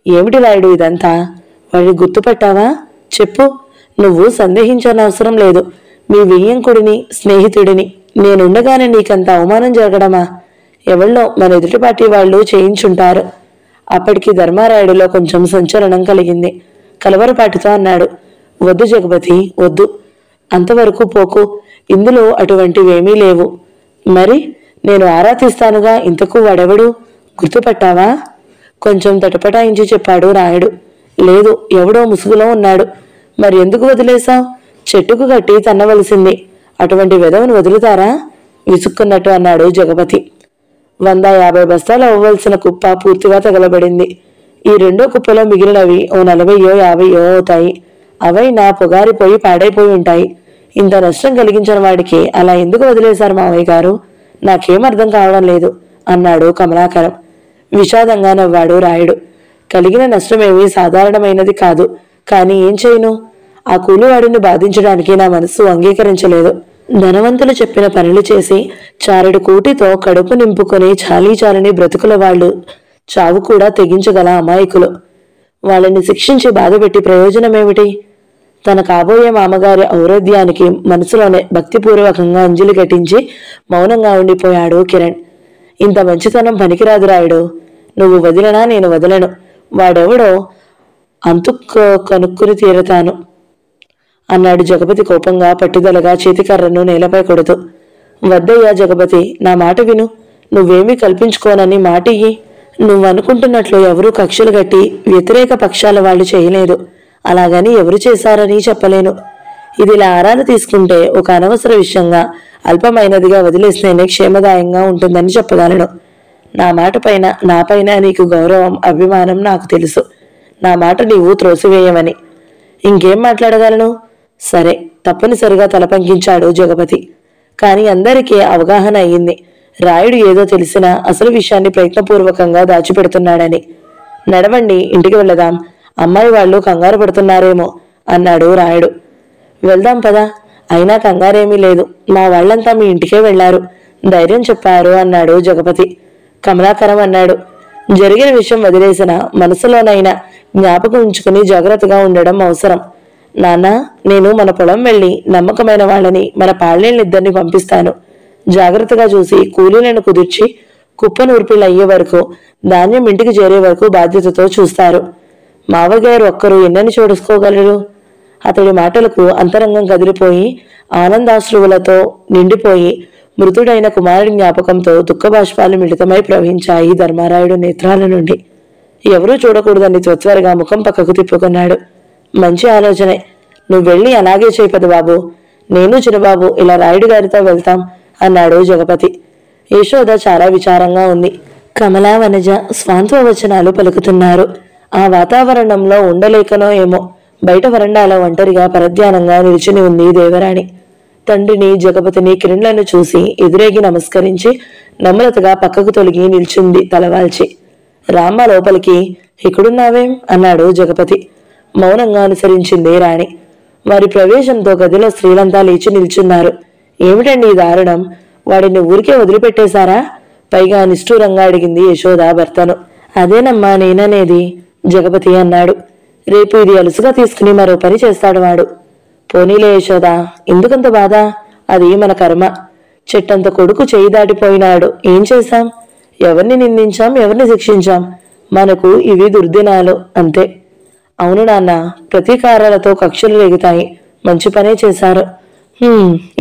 A: ఏమిటి రాయుడు ఇదంతా? వాడిని గుర్తుపట్టావా? చెప్పు. నువ్వు సందేహించనవసరం లేదు. మీ వియ్యంకుడిని, స్నేహితుడిని. నేనుండగానే నీకంత అవమానం జరగడమా? ఎవళ్ళో మన ఎదుటిపాటి వాళ్ళు చేయించుంటారు. అప్పటికి ధర్మారాయుడిలో కొంచెం సంచలనం కలిగింది. కలవరపాటితో అన్నాడు. వద్దు జగపతి, వద్దు. అంతవరకు పోకు. ఇందులో అటువంటివేమీ లేవు. మరి నేను ఆరా తీస్తానుగా. ఇంతకు వాడెవడు? గుర్తుపట్టావా? కొంచెం తటపటాయించి చెప్పాడు రాయుడు. లేదు, ఎవడో ముసుగులో ఉన్నాడు. మరి ఎందుకు వదిలేశావు? చెట్టుకు కట్టి తన్నవలసింది. అటువంటి వెధవను వదులుతారా? విసుక్కున్నట్టు అన్నాడు జగపతి. 150 బస్తాలు అవ్వవలసిన కుప్ప పూర్తిగా తగలబడింది. ఈ రెండో కుప్పలో మిగిలినవి ఓ 40 50 అవుతాయి. అవైనా పొగారిపోయి పాడైపోయి ఉంటాయి. ఇంత నష్టం కలిగించిన వాడికి అలా ఎందుకు వదిలేశారు మావయ్య గారు? నాకేం అర్థం కావడం లేదు అన్నాడు కమలాకరం. విషాదంగా నవ్వాడు రాయుడు. కలిగిన నష్టమేమీ సాధారణమైనది కాదు. కానీ ఏం చేయను? ఆ కూలివాడిని బాధించడానికి నా మనసు అంగీకరించలేదు. ధనవంతులు చెప్పిన పనులు చేసి చారెడు కూటితో కడుపు నింపుకొని చాలీచాలని బ్రతుకుల వాళ్ళు చావు కూడా తెగించగల అమాయకులు. వాళ్ళని శిక్షించి బాధపెట్టి ప్రయోజనమేమిటి? తన కాబోయే మామగారి ఔరధ్యానికి మనసులోనే భక్తిపూర్వకంగా అంజలి ఘటించి మౌనంగా ఉండిపోయాడు కిరణ్. ఇంత మంచితనం పనికిరాదు రాయుడు. నువ్వు వదిలినా నేను వదలను. వాడెవడో కనుక్కుని తీరతాను అన్నాడు జగపతి కోపంగా, పట్టుదలగా చేతికర్రను నేలపై కొడుతూ. వద్దయ్యా జగపతి, నా మాట విను. నువ్వేమీ కల్పించుకోనని మాట ఇయ్యి. నువ్వనుకుంటున్నట్లు ఎవరూ కక్షలు కట్టి వ్యతిరేక పక్షాల వాళ్ళు చేయలేదు. అలాగని ఎవరు చేశారని చెప్పలేను. ఇదిలా ఆరాలు తీసుకుంటే ఒక అనవసర విషయంగా అల్పమైనదిగా వదిలేస్తేనే క్షేమదాయంగా ఉంటుందని చెప్పగలను. నా మాట పైన నాపైన నీకు గౌరవం, అభిమానం నాకు తెలుసు. నా మాట నీవు త్రోసివేయమని ఇంకేం మాట్లాడగలను? సరే, తప్పనిసరిగా తలపంకించాడు జగపతి. కాని అందరికీ అవగాహన అయ్యింది, రాయుడు ఏదో తెలిసినా అసలు విషయాన్ని ప్రయత్నపూర్వకంగా దాచిపెడుతున్నాడని. నడవండి, ఇంటికి వెళదాం. అమ్మాయి వాళ్ళు కంగారు పడుతున్నారేమో అన్నాడు రాయుడు. వెళ్దాం పదా. అయినా కంగారేమీ లేదు. మా వాళ్ళంతా మీ ఇంటికే వెళ్లారు. ధైర్యం చెప్పారు అన్నాడు జగపతి. కమలాకరం అన్నాడు, జరిగిన విషయం వదిలేసిన మనసులోనైనా జ్ఞాపకం ఉంచుకుని జాగ్రత్తగా ఉండడం అవసరం. నాన్న, నేను మన పొలం వెళ్లి నమ్మకమైన వాళ్ళని, మన పాళ్ళేళ్ళిద్దరిని పంపిస్తాను. జాగ్రత్తగా చూసి కూలీలను కుదిర్చి కుప్పనూర్పిళ్ళు అయ్యే వరకు, ధాన్యం ఇంటికి చేరే వరకు బాధ్యతతో చూస్తారు. మావగారు ఒక్కరు ఎన్నని చూసుకోగలరు? అతడి మాటలకు అంతరంగం కదిలిపోయి ఆనందాశ్రువులతో నిండిపోయి మృతుడైన కుమారుడి జ్ఞాపకంతో దుఃఖబాష్పాలు మిళితమై ప్రవహించాయి ధర్మారాయుడు నేత్రాల నుండి. ఎవరూ చూడకూడదని త్వరగా ముఖం పక్కకు తిప్పుకున్నాడు. మంచి ఆలోచనే. నువ్వు వెళ్ళి అలాగే చేపదు బాబు. నేను చిన్నబాబు ఇలా రాయుడు గారితో వెళ్తాం అన్నాడు జగపతి. యశోద చాలా విచారంగా ఉంది. కమలా, వనజ స్వాంతవచనాలు పలుకుతున్నారు. ఆ వాతావరణంలో ఉండలేకనో ఏమో బయట వరండాలో ఒంటరిగా పరధ్యానంగా నిలిచిని ఉంది దేవరాణి. తండ్రిని, జగపతిని, కిరణ్లను చూసి ఎదురేగి నమస్కరించి నమ్రతగా పక్కకు తొలగి నిల్చుంది తలవాల్చి. రామ్మ లోపలికి. ఇక్కడున్నావేం అన్నాడు జగపతి. మౌనంగా అనుసరించింది రాణి. వారి ప్రవేశంతో గదిలో స్త్రీలంతా లేచి నిల్చున్నారు. ఏమిటండి ఈ దారుణం? వాడిని ఊరికే వదిలిపెట్టేశారా? పైగా నిష్ఠూరంగా అడిగింది యశోద భర్తను. అదేనమ్మా నేననేది, జగపతి అన్నాడు. రేపు ఇది అలుసుగా తీసుకుని మరో పని చేస్తాడు వాడు. పోనీలే యశోద, ఎందుకంత బాధ? అది మన కర్మ. చెట్టంత కొడుకు చేయి దాటిపోయినాడు. ఏం చేశాం? ఎవరిని నిందించాం? ఎవరిని శిక్షించాం? మనకు ఇవి దుర్దినాలు అంతే. అవును నాన్న, ప్రతీకారాలతో కక్షలు రేగుతాయి. మంచి పనే చేశారు.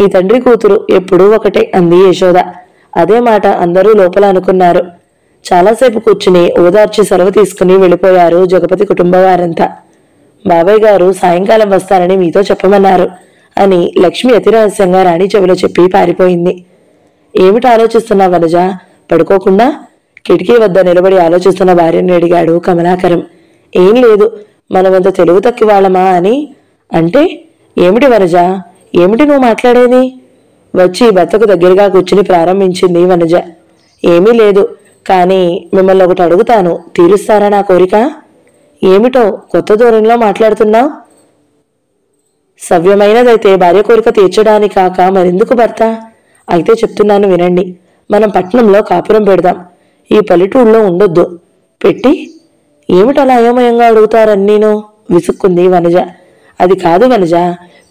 A: ఈ తండ్రి కూతురు ఎప్పుడూ ఒకటే అంది యశోద. అదే మాట అందరూ లోపల అనుకున్నారు. చాలాసేపు కూర్చుని ఓదార్చి సెలవు తీసుకుని వెళ్ళిపోయారు జగపతి కుటుంబ వారంతా. బాబాయ్ గారు సాయంకాలం వస్తారని మీతో చెప్పమన్నారు అని లక్ష్మి అతి రహస్యంగా రాణి చెవిలో చెప్పి పారిపోయింది. ఏమిటి ఆలోచిస్తున్నా వనజ? పడుకోకుండా కిటికీ వద్ద నిలబడి ఆలోచిస్తున్న భార్యని అడిగాడు కమలాకరం. ఏం లేదు, మనమంత తెలుగు తక్కి వాళ్ళమా అని. అంటే ఏమిటి వనజ? ఏమిటి నువ్వు మాట్లాడేది? వచ్చి భర్తకు దగ్గరగా కూర్చుని ప్రారంభించింది వనజ. ఏమీ లేదు, కానీ మిమ్మల్ని ఒకటి అడుగుతాను, తీరుస్తారా నా కోరిక? ఏమిటో కొత్త ధోరణిలో మాట్లాడుతున్నావు? సవ్యమైనదైతే భార్య కోరిక తీర్చడానికి కాక మరెందుకు భర్త? అయితే చెప్తున్నాను వినండి. మనం పట్నంలో కాపురం పెడదాం. ఈ పల్లెటూళ్ళలో ఉండొద్దు. పెట్టి ఏమిటలా అయోమయంగా అడుగుతారన్నీను విసుక్కుంది వనజ. అది కాదు వనజ,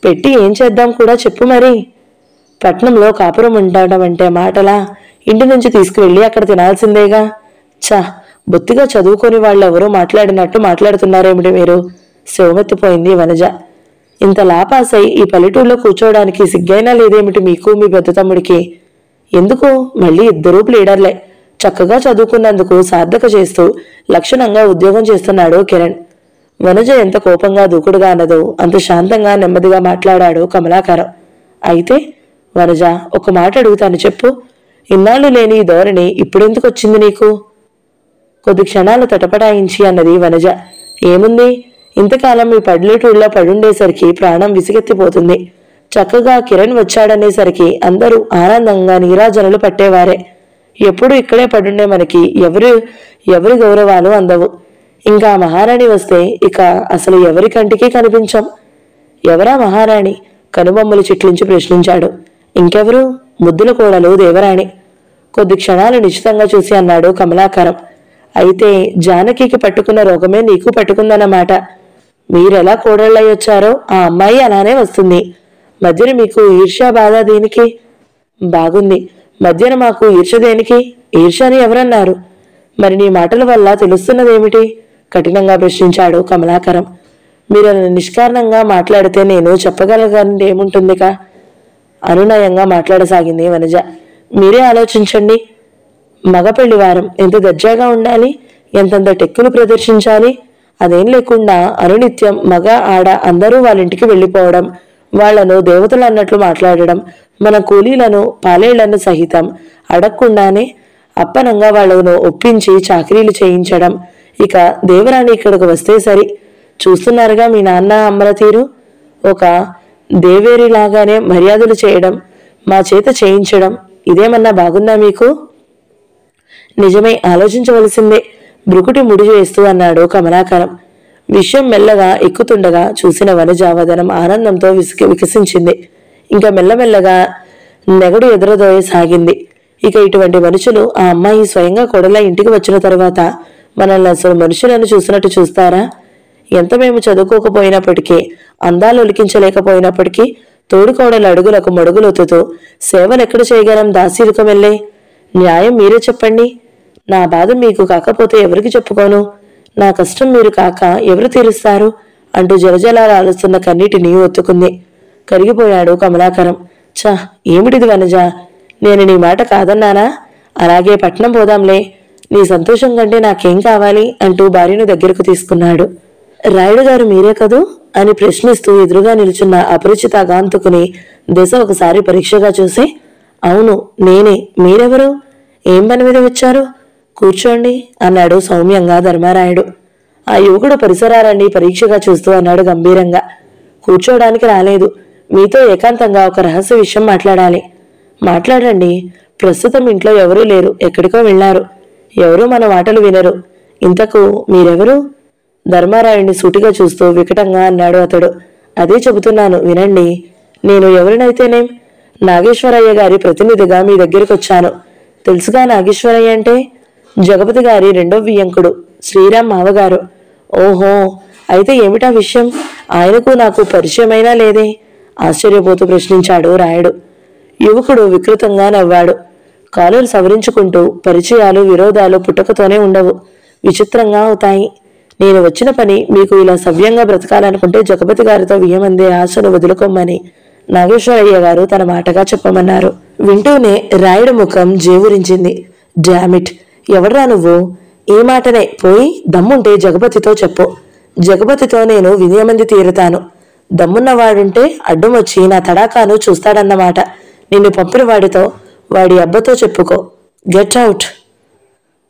A: పెట్టి ఏం చేద్దాం కూడా చెప్పు మరి. పట్నంలో కాపురం ఉండడం అంటే మాటలా? ఇంటి నుంచి తీసుకువెళ్ళి అక్కడ తినాల్సిందేగా. చా, బొత్తిగా చదువుకొని వాళ్ళెవరో మాట్లాడినట్టు మాట్లాడుతున్నారేమిటి మీరు? శివమెత్తిపోయింది వనజ. ఇంత లాపాసై ఈ పల్లెటూరులో కూర్చోవడానికి సిగ్గైనా లేదేమిటి మీకు, మీ పెద్ద తమ్ముడికి? ఎందుకు? మళ్ళీ ఇద్దరూ ప్లీడర్లే. చక్కగా చదువుకున్నందుకు సార్థక చేస్తూ లక్షణంగా ఉద్యోగం చేస్తున్నాడు కిరణ్. వనజ ఎంత కోపంగా దూకుడుగా అన్నదో అంత శాంతంగా నెమ్మదిగా మాట్లాడాడు కమలాకరం. అయితే వనజ, ఒక మాట అడుగుతాను, చెప్పు. ఇన్నాళ్ళు లేని ఈ ధోరణి ఇప్పుడెందుకు వచ్చింది నీకు? కొద్ది క్షణాలు తటపటాయించి అన్నది వనజ. ఏముంది, ఇంతకాలం ఈ పల్లెటూళ్ళలో పడుండేసరికి ప్రాణం విసిగెత్తిపోతుంది. చక్కగా కిరణ్ వచ్చాడనేసరికి అందరూ ఆనందంగా నీరాజనలు పట్టేవారే. ఎప్పుడు ఇక్కడే పడుండే మనకి ఎవరి గౌరవాలు అందవు. ఇంకా మహారాణి వస్తే ఇక అసలు ఎవరి కంటికి కనిపించం. ఎవరా మహారాణి? కనుబొమ్మలు చిట్లించి ప్రశ్నించాడు. ఇంకెవరు? ముద్దుల కోడలు దేవరాణి. కొద్ది క్షణాలు నిశ్చితంగా చూసి అన్నాడు కమలాకరం. అయితే జానకికి పట్టుకున్న రోగమే నీకు పట్టుకుందన్నమాట. మీరెలా కోడళ్ళయ్యొచ్చారో ఆ అమ్మాయి అలానే వస్తుంది. మధ్యన మీకు ఈర్ష్యా బాధ దేనికి? బాగుంది. మధ్యన మాకు ఈర్ష్య దేనికి? ఈర్ష్య అని ఎవరన్నారు? మరి నీ మాటల వల్ల తెలుస్తున్నదేమిటి? కఠినంగా ప్రశ్నించాడు కమలాకరం. మీరు నిష్కారణంగా మాట్లాడితే నేను చెప్పగలగానే ఏముంటుందిగా? అనునయంగా మాట్లాడసాగింది వనజ. మీరే ఆలోచించండి. మగ పెళ్లివారం ఎంత దర్జాగా ఉండాలి, ఎంతంత టెక్కులు ప్రదర్శించాలి. అదేం లేకుండా అనునిత్యం మగ ఆడ అందరూ వాళ్ళింటికి వెళ్ళిపోవడం, వాళ్లను దేవతలు అన్నట్లు మాట్లాడడం, మన కూలీలను పాలేళ్లను సహితం అడగకుండానే అప్పనంగా వాళ్లను ఒప్పించి చాకరీలు చేయించడం. ఇక దేవరాణి ఇక్కడికి వస్తే సరి. చూస్తున్నారుగా మీ నాన్న అమ్మల తీరు. ఒక దేవేరిలాగానే మర్యాదలు చేయడం, మా చేత చేయించడం. ఇదేమన్నా బాగుందా మీకు? నిజమే, ఆలోచించవలసిందే. బ్రుకుటి ముడి వేస్తూ అన్నాడు కమలాకరం. విషయం మెల్లగా ఎక్కుతుండగా చూసిన వనజ వదనం ఆనందంతో వికసించింది. ఇంకా మెల్లమెల్లగా నెగడు ఎదురదోయసాగింది. ఇక ఇటువంటి మనుషులు ఆ అమ్మాయి స్వయంగా కొడలా ఇంటికి వచ్చిన తరువాత మనల్ని అసలు మనుషులను చూసినట్టు చూస్తారా? ఎంత మేము చదువుకోకపోయినప్పటికీ, అందాలు ఒలికించలేకపోయినప్పటికీ తోడుకోడల అడుగులకు మడుగులొత్తుతూ సేవలెక్కడ చేయగలం దాసీలుకం వెళ్ళే? న్యాయం మీరే చెప్పండి. నా బాధ మీకు కాకపోతే ఎవరికి చెప్పుకోను? నా కష్టం మీరు కాక ఎవరు తీరుస్తారు? అంటూ జలజలాలుస్తున్న కన్నీటిని ఒత్తుకుంది. కరిగిపోయాడు కమలాకరం. చా, ఏమిటిది వనజ? నేను నీ మాట కాదన్నానా? అలాగే పట్నం పోదాంలే. నీ సంతోషం కంటే నాకేం కావాలి? అంటూ భార్యను దగ్గరకు తీసుకున్నాడు. రాయుడు గారు మీరే కదూ అని ప్రశ్నిస్తూ ఎదురుగా నిలుచున్న అపరిచిత అగాంతకుని దశ ఒకసారి పరీక్షగా చూసి, అవును నేనే. మీరెవరు? ఏం పని మీద వచ్చారు? కూర్చోండి అన్నాడు సౌమ్యంగా ధర్మారాయుడు. ఆ యువకుడు పరిసరాలన్నీ పరీక్షగా చూస్తూ అన్నాడు గంభీరంగా. కూర్చోడానికి రాలేదు. మీతో ఏకాంతంగా ఒక రహస్య విషయం మాట్లాడాలి. మాట్లాడండి. ప్రస్తుతం ఇంట్లో ఎవరూ లేరు, ఎక్కడికో వెళ్లారు. ఎవరూ మన మాటలు వినరు. ఇంతకు మీరెవరు? ధర్మారాయుడిని సూటిగా చూస్తూ వికటంగా అన్నాడు అతడు. అదే చెబుతున్నాను, వినండి. నేను ఎవరినైతేనేం నాగేశ్వరయ్య గారి ప్రతినిధిగా మీ దగ్గరికొచ్చాను. తెలుసుగా నాగేశ్వరయ్య అంటే? జగపతి గారి రెండో వియ్యంకుడు, శ్రీరామ్ మావగారు. ఓహో, అయితే ఏమిటా విషయం? ఆయనకు నాకు పరిచయమైనా లేదే? ఆశ్చర్యపోతూ ప్రశ్నించాడు రాయుడు. యువకుడు వికృతంగా నవ్వాడు. కాలులు సవరించుకుంటూ, పరిచయాలు విరోధాలు పుట్టకతోనే ఉండవు, విచిత్రంగా అవుతాయి. నేను వచ్చిన పని మీకు ఇలా సవ్యంగా బ్రతకాలనుకుంటే జగపతి గారితో వియ్యమందే ఆశను వదులుకోమని నాగేశ్వరయ్య గారు తన మాటగా చెప్పమన్నారు. వింటూనే రాయుడు ముఖం జేవురించింది. డామిట్, ఎవడ్రా నువ్వు? ఈ మాటనే పోయి దమ్ముంటే జగపతితో చెప్పు. జగపతితో నేను వినయమంది తీరుతాను. దమ్మున్నవాడుంటే అడ్డం వచ్చి నా తడాకాను చూస్తాడన్నమాట. నిన్ను పంపిన వాడితో, వాడి అబ్బతో చెప్పుకో. Get out.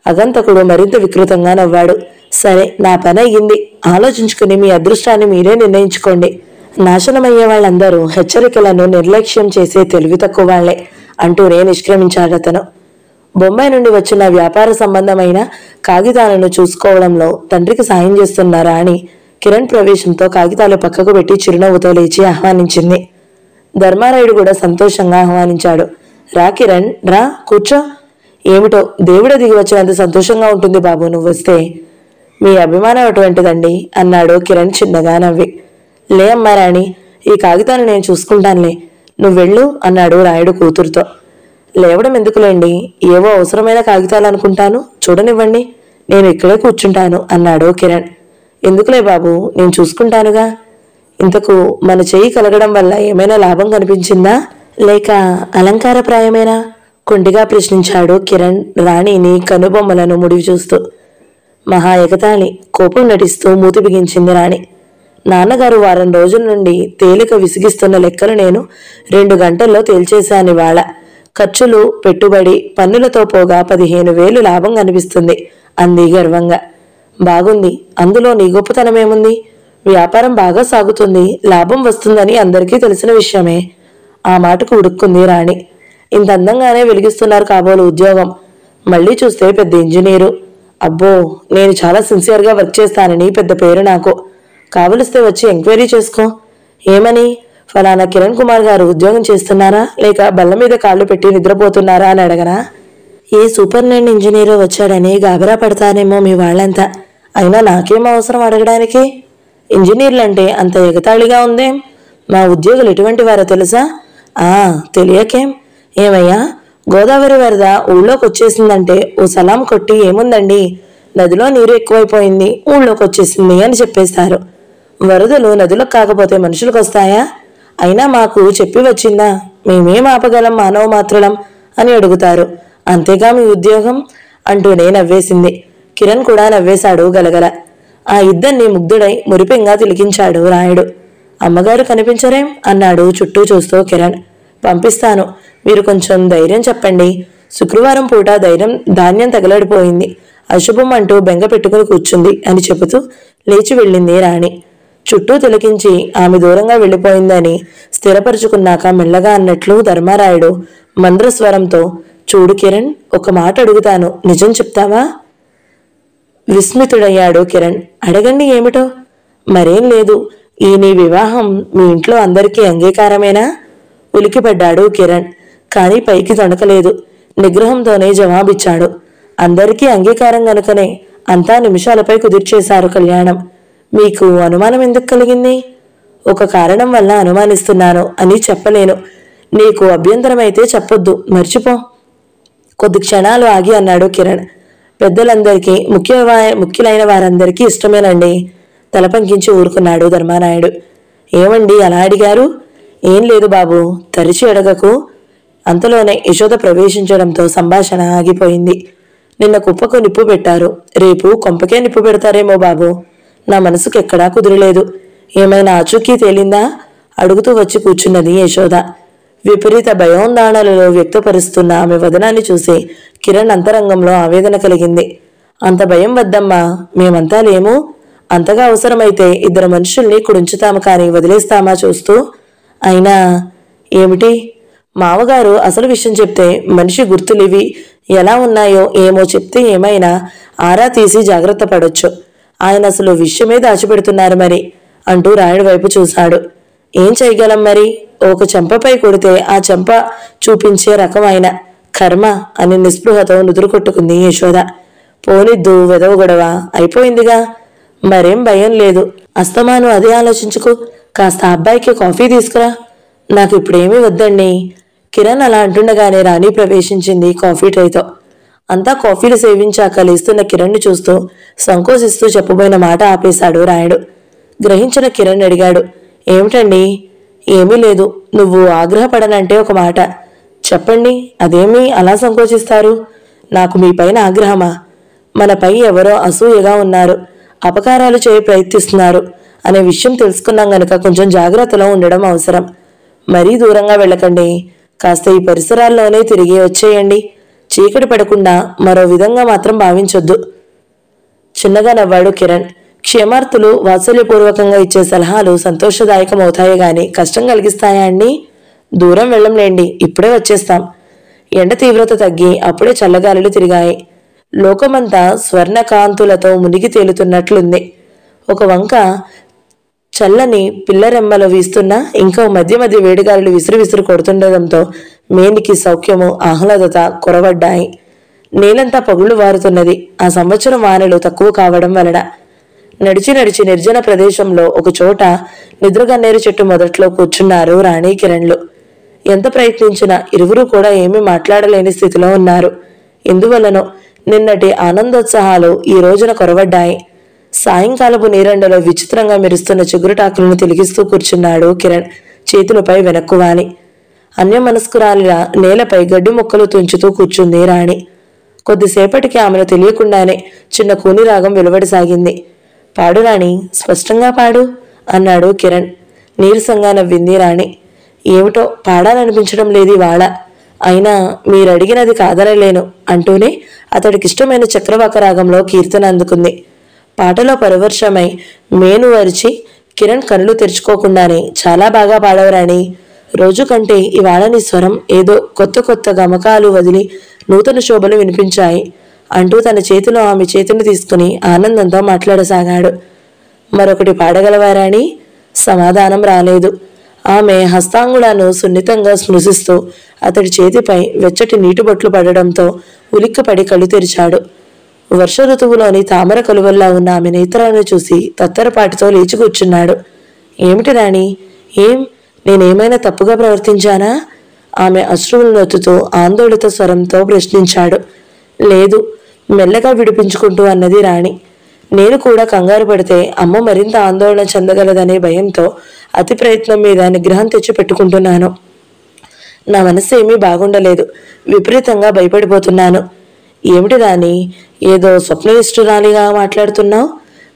A: అగంతకుడు మరింత వికృతంగా నవ్వాడు. సరే, నా పని అయ్యింది. ఆలోచించుకుని మీ అదృష్టాన్ని మీరే నిర్ణయించుకోండి. నాశనమయ్యే వాళ్ళందరూ హెచ్చరికలను నిర్లక్ష్యం చేసే తెలివి తక్కువ వాళ్లే అంటూనే నిష్క్రమించాడతను. బొంబాయి నుండి వచ్చిన వ్యాపార సంబంధమైన కాగితాలను చూసుకోవడంలో తండ్రికి సాయం చేస్తున్న రాణి కిరణ్ ప్రవేశంతో కాగితాలు పక్కకు పెట్టి చిరునవ్వుతో లేచి ఆహ్వానించింది. ధర్మారాయుడు కూడా సంతోషంగా ఆహ్వానించాడు. రా కిరణ్, రా కూర్చో. ఏమిటో దేవుడే దిగి వచ్చినంత సంతోషంగా ఉంటుంది బాబు నువ్వు వస్తే. మీ అభిమానం అటువంటిదండి అన్నాడు కిరణ్ చిన్నగా నవ్వి. లే అమ్మా రాణి, ఈ కాగితాలు నేను చూసుకుంటానులే, నువ్వు వెళ్ళు అన్నాడు రాయుడు కూతురుతో. లేవడం ఎందుకులేండి, ఏవో అవసరమైన కాగితాలు అనుకుంటాను, చూడనివ్వండి, నేను ఇక్కడే కూర్చుంటాను అన్నాడు కిరణ్. ఎందుకులే బాబు, నేను చూసుకుంటానుగా. ఇంతకు మన చెయ్యి కలగడం వల్ల ఏమైనా లాభం కనిపించిందా, లేక అలంకారప్రాయమేనా? కొండిగా ప్రశ్నించాడు కిరణ్ రాణిని కనుబొమ్మలను ముడివి చూస్తూ. మహా ఎగతాళి, కోపం నటిస్తూ మూతి బిగించింది రాణి. నాన్నగారు వారం రోజుల నుండి తేలిక విసిగిస్తున్న లెక్కలు నేను 2 గంటల్లో తేల్చేశాను. ఇవాళ ఖర్చులు, పెట్టుబడి, పన్నులతో పోగా 15,000 లాభం కనిపిస్తుంది అంది గర్వంగా. బాగుంది, అందులో నీ గొప్పతనమేముంది? వ్యాపారం బాగా సాగుతుంది, లాభం వస్తుందని అందరికీ తెలిసిన విషయమే. ఆ మాటకు ఉడుక్కుంది రాణి. ఇంత అందంగానే వెలిగిస్తున్నారు కాబోలు ఉద్యోగం. మళ్లీ చూస్తే పెద్ద ఇంజనీరు. అబ్బో, నేను చాలా సిన్సియర్గా వర్క్ చేస్తానని పెద్ద పేరు నాకు. కావలిస్తే వచ్చి ఎంక్వైరీ చేసుకో. ఏమని? ఫలానా కిరణ్ కుమార్ గారు ఉద్యోగం చేస్తున్నారా, లేక బల్ల మీద కాళ్ళు పెట్టి నిద్రపోతున్నారా అని అడగనా? ఏ సూపర్నెంట్ ఇంజనీరో వచ్చాడని గాబరా పడతానేమో మీ వాళ్ళంతా. అయినా నాకేం అవసరం అడగడానికి? ఇంజనీర్లంటే అంత ఎగతాళిగా ఉందేం? మా ఉద్యోగులు ఎటువంటి వారో తెలుసా? తెలియకేం? ఏమయ్యా, గోదావరి వరద ఊళ్ళోకి వచ్చేసిందంటే ఓ సలాం కొట్టి ఏముందండి, నదిలో నీరు ఎక్కువైపోయింది, ఊళ్ళోకి వచ్చేసింది అని చెప్పేస్తారు. వరదలు నదులకు కాకపోతే మనుషులకు వస్తాయా? అయినా మాకు చెప్పి వచ్చిందా? మేమేం ఆపగలం మానవ మాత్రులం అని అడుగుతారు. అంతేగా మీ ఉద్యోగం అంటూనే నవ్వేసింది. కిరణ్ కూడా నవ్వేశాడు గలగల. ఆ ఇద్దరిని ముగ్ధుడై మురిపెంగా తిలికించాడు రాయుడు. అమ్మగారు కనిపించరేం అన్నాడు చుట్టూ చూస్తూ కిరణ్. పంపిస్తాను, మీరు కొంచెం ధైర్యం చెప్పండి. శుక్రవారం పూట ధాన్యం తగలడిపోయింది, అశుభం అంటూ బెంగ పెట్టుకుని కూర్చుంది అని చెబుతూ లేచి వెళ్ళింది రాణి. చుట్టూ తిలకించి ఆమె దూరంగా వెళ్ళిపోయిందని స్థిరపరుచుకున్నాక మెల్లగా అన్నట్లు ధర్మారాయుడు మంద్రస్వరంతో, చూడు కిరణ్, ఒక మాట అడుగుతాను, నిజం చెప్తావా? విస్మితుడయ్యాడు కిరణ్. అడగండి, ఏమిటో? మరేం లేదు, ఈ నీ వివాహం మీ ఇంట్లో అందరికీ అంగీకారమేనా? ఉలికిపడ్డాడు కిరణ్. కానీ పైకి తొణకలేదు. నిగ్రహంతోనే జవాబిచ్చాడు. అందరికీ అంగీకారం గనుకనే అంతా నిమిషాలపై కుదిర్చేశారు కళ్యాణం. మీకు అనుమానం ఎందుకు కలిగింది? ఒక కారణం వల్ల అనుమానిస్తున్నాను అని చెప్పలేను. నీకు అభ్యంతరమైతే చెప్పొద్దు, మర్చిపో. కొద్ది క్షణాలు ఆగి అన్నాడు కిరణ్. పెద్దలందరికీ, ముఖ్యులైన వారందరికీ ఇష్టమేనండి. తలపంకించి ఊరుకున్నాడు ధర్మారాయుడు. ఏమండి అలా అడిగారు? ఏం లేదు బాబు, తరిచి అడగకు. అంతలోనే యశోద ప్రవేశించడంతో సంభాషణ ఆగిపోయింది. నిన్న కుప్పకు నిప్పు పెట్టారు, రేపు కొంపకే నిప్పు పెడతారేమో బాబు. నా మనసుకు ఎక్కడా కుదిరలేదు. ఏమైనా ఆచూకీ తేలిందా? అడుగుతూ వచ్చి కూర్చున్నది యశోద. విపరీత భయోందాణలలో వ్యక్తపరుస్తున్న ఆమె వదనాన్ని చూసి కిరణ్ అంతరంగంలో ఆవేదన కలిగింది. అంత భయం వద్దమ్మా, మేమంతా లేము. అంతగా అవసరమైతే ఇద్దరు మనుషుల్ని కుడుంచుతాము, కానీ వదిలేస్తామా చూస్తూ? అయినా ఏమిటి? మావగారు అసలు విషయం చెప్తే మనిషి గుర్తులివి ఎలా ఉన్నాయో ఏమో చెప్తే ఏమైనా ఆరా తీసి జాగ్రత్త పడొచ్చు. ఆయన అసలు విషయమే దాచిపెడుతున్నారు మరి అంటూ రాయుడు వైపు చూశాడు. ఏం చేయగలం మరి? ఒక చెంపపై కొడితే ఆ చెంప చూపించే రకం ఆయన. కర్మ అని నిస్పృహతో నుదురు కొట్టుకుంది యశోద. పోనిద్దు, వెదవ గొడవ అయిపోయిందిగా, మరేం భయం లేదు. అస్తమాను అదే ఆలోచించుకో. కాస్త అబ్బాయికి కాఫీ తీసుకురా. నాకు ఇప్పుడేమీ వద్దండి. కిరణ్ అలా అంటుండగానే రాణి ప్రవేశించింది కాఫీ ట్రేతో. అంతా కాఫీలు సేవించాక లేస్తున్న కిరణ్ని చూస్తూ సంకోచిస్తూ చెప్పబోయిన మాట ఆపేశాడు రాయుడు. గ్రహించిన కిరణ్ అడిగాడు, ఏమిటండి? ఏమీ లేదు, నువ్వు ఆగ్రహపడనంటే ఒక మాట చెప్పండి. అదేమీ అలా సంకోచిస్తారు? నాకు మీపైన ఆగ్రహమా? మనపై ఎవరో అసూయగా ఉన్నారు, అపకారాలు చేయ ప్రయత్నిస్తున్నారు అనే విషయం తెలుసుకున్నాం గనుక కొంచెం జాగ్రత్తలో ఉండడం అవసరం. మరీ దూరంగా వెళ్ళకండి. కాస్త ఈ పరిసరాల్లోనే తిరిగి వచ్చేయండి. చీకటి పడకుండా మరో విధంగా మాత్రం భావించొద్దు. చిన్నగా నవ్వాడు కిరణ్. క్షేమార్తులు వాత్సల్యపూర్వకంగా ఇచ్చే సలహాలు సంతోషదాయకమవుతాయే గాని కష్టం కలిగిస్తాయా అండి? దూరం వెళ్ళంలేండి, ఇప్పుడే వచ్చేస్తాం. ఎండ తీవ్రత తగ్గి అప్పుడే చల్లగాలులు తిరిగాయి. లోకమంతా స్వర్ణకాంతులతో మునిగి తేలుతున్నట్లుంది. ఒక వంక చల్లని పిల్లరెమ్మలు వీస్తున్నా ఇంకో మధ్య మధ్య వేడిగాలులు విసురు కొడుతుండడంతో మేనికి సౌఖ్యము ఆహ్లాదత కొరవడ్డాయి. నేలంతా పగుళ్లు వారుతున్నది. ఆ సంవత్సరం వానలు తక్కువ కావడం వలన నడిచి నిర్జన ప్రదేశంలో ఒక చోట నిద్రగన్నేరు చెట్టు మొదట్లో కూర్చున్నారు రాణి కిరణ్లు. ఎంత ప్రయత్నించినా ఇరువురు కూడా ఏమీ మాట్లాడలేని స్థితిలో ఉన్నారు. ఎందువల్లనో నిన్నటి ఆనందోత్సాహాలు ఈ రోజున కొరవడ్డాయి. సాయంకాలపు నీరెండలో విచిత్రంగా మెరుస్తున్న చిగురుటాకులను తిలిగిస్తూ కూర్చున్నాడు కిరణ్, చేతులపై వెనక్కువాలి. అన్యమనస్కురాలిలా నేలపై గడ్డి మొక్కలు తుంచుతూ కూర్చుంది రాణి. కొద్దిసేపటికి ఆమెను తెలియకుండానే చిన్న కూని రాగం వెలువడసాగింది. పాడు రాణి, స్పష్టంగా పాడు అన్నాడు కిరణ్. నీరసంగా నవ్వింది రాణి. ఏమిటో పాడాలనిపించడం లేదు ఇవాళ. అయినా మీరడిగినది కాదనలేను అంటూనే అతడికిష్టమైన చక్రవాక రాగంలో కీర్తన అందుకుంది. పాటలో పరవర్షమై మేను వరిచి కిరణ్ కళ్ళు తెరుచుకోకుండానే, చాలా బాగా పాడవరాణి. రోజు కంటే ఇవాళ నీ స్వరం ఏదో కొత్త గమకాలు వదిలి నూతన శోభలు వినిపించాయి. అంటూ తన చేతిలో ఆమె చేతిని తీసుకుని ఆనందంతో మాట్లాడసాగాడు. మరొకటి పాడగలవా రాణి? సమాధానం రాలేదు. ఆమె హస్తాంగుళాలను సున్నితంగా స్పృశిస్తూ అతడి చేతిపై వెచ్చటి నీటి బొట్లు పడడంతో ఉలిక్కిపడి కళ్ళు తెరిచాడు. వర్ష ఋతువులోని తామర కలువల్లా ఉన్న ఆమె నేత్రాలను చూసి తత్తరపాటితో లేచి కూర్చున్నాడు. ఏమిటి రాణి? నేనేమైనా తప్పుగా ప్రవర్తించానా? ఆమె అశ్రువులను ఒత్తుతూ ఆందోళిత స్వరంతో ప్రశ్నించాడు. లేదు, మెల్లగా విడిపించుకుంటూ అన్నది రాణి. నేను కూడా కంగారు పడితే అమ్మ మరింత ఆందోళన చెందగలదనే భయంతో అతి ప్రయత్నం మీద నిగ్రహం తెచ్చి పెట్టుకుంటున్నాను. నా మనసు ఏమీ బాగుండలేదు. విపరీతంగా భయపడిపోతున్నాను. ఏమిటి రాణి, ఏదో స్వప్ననిష్ఠురాలిగా మాట్లాడుతున్నావు?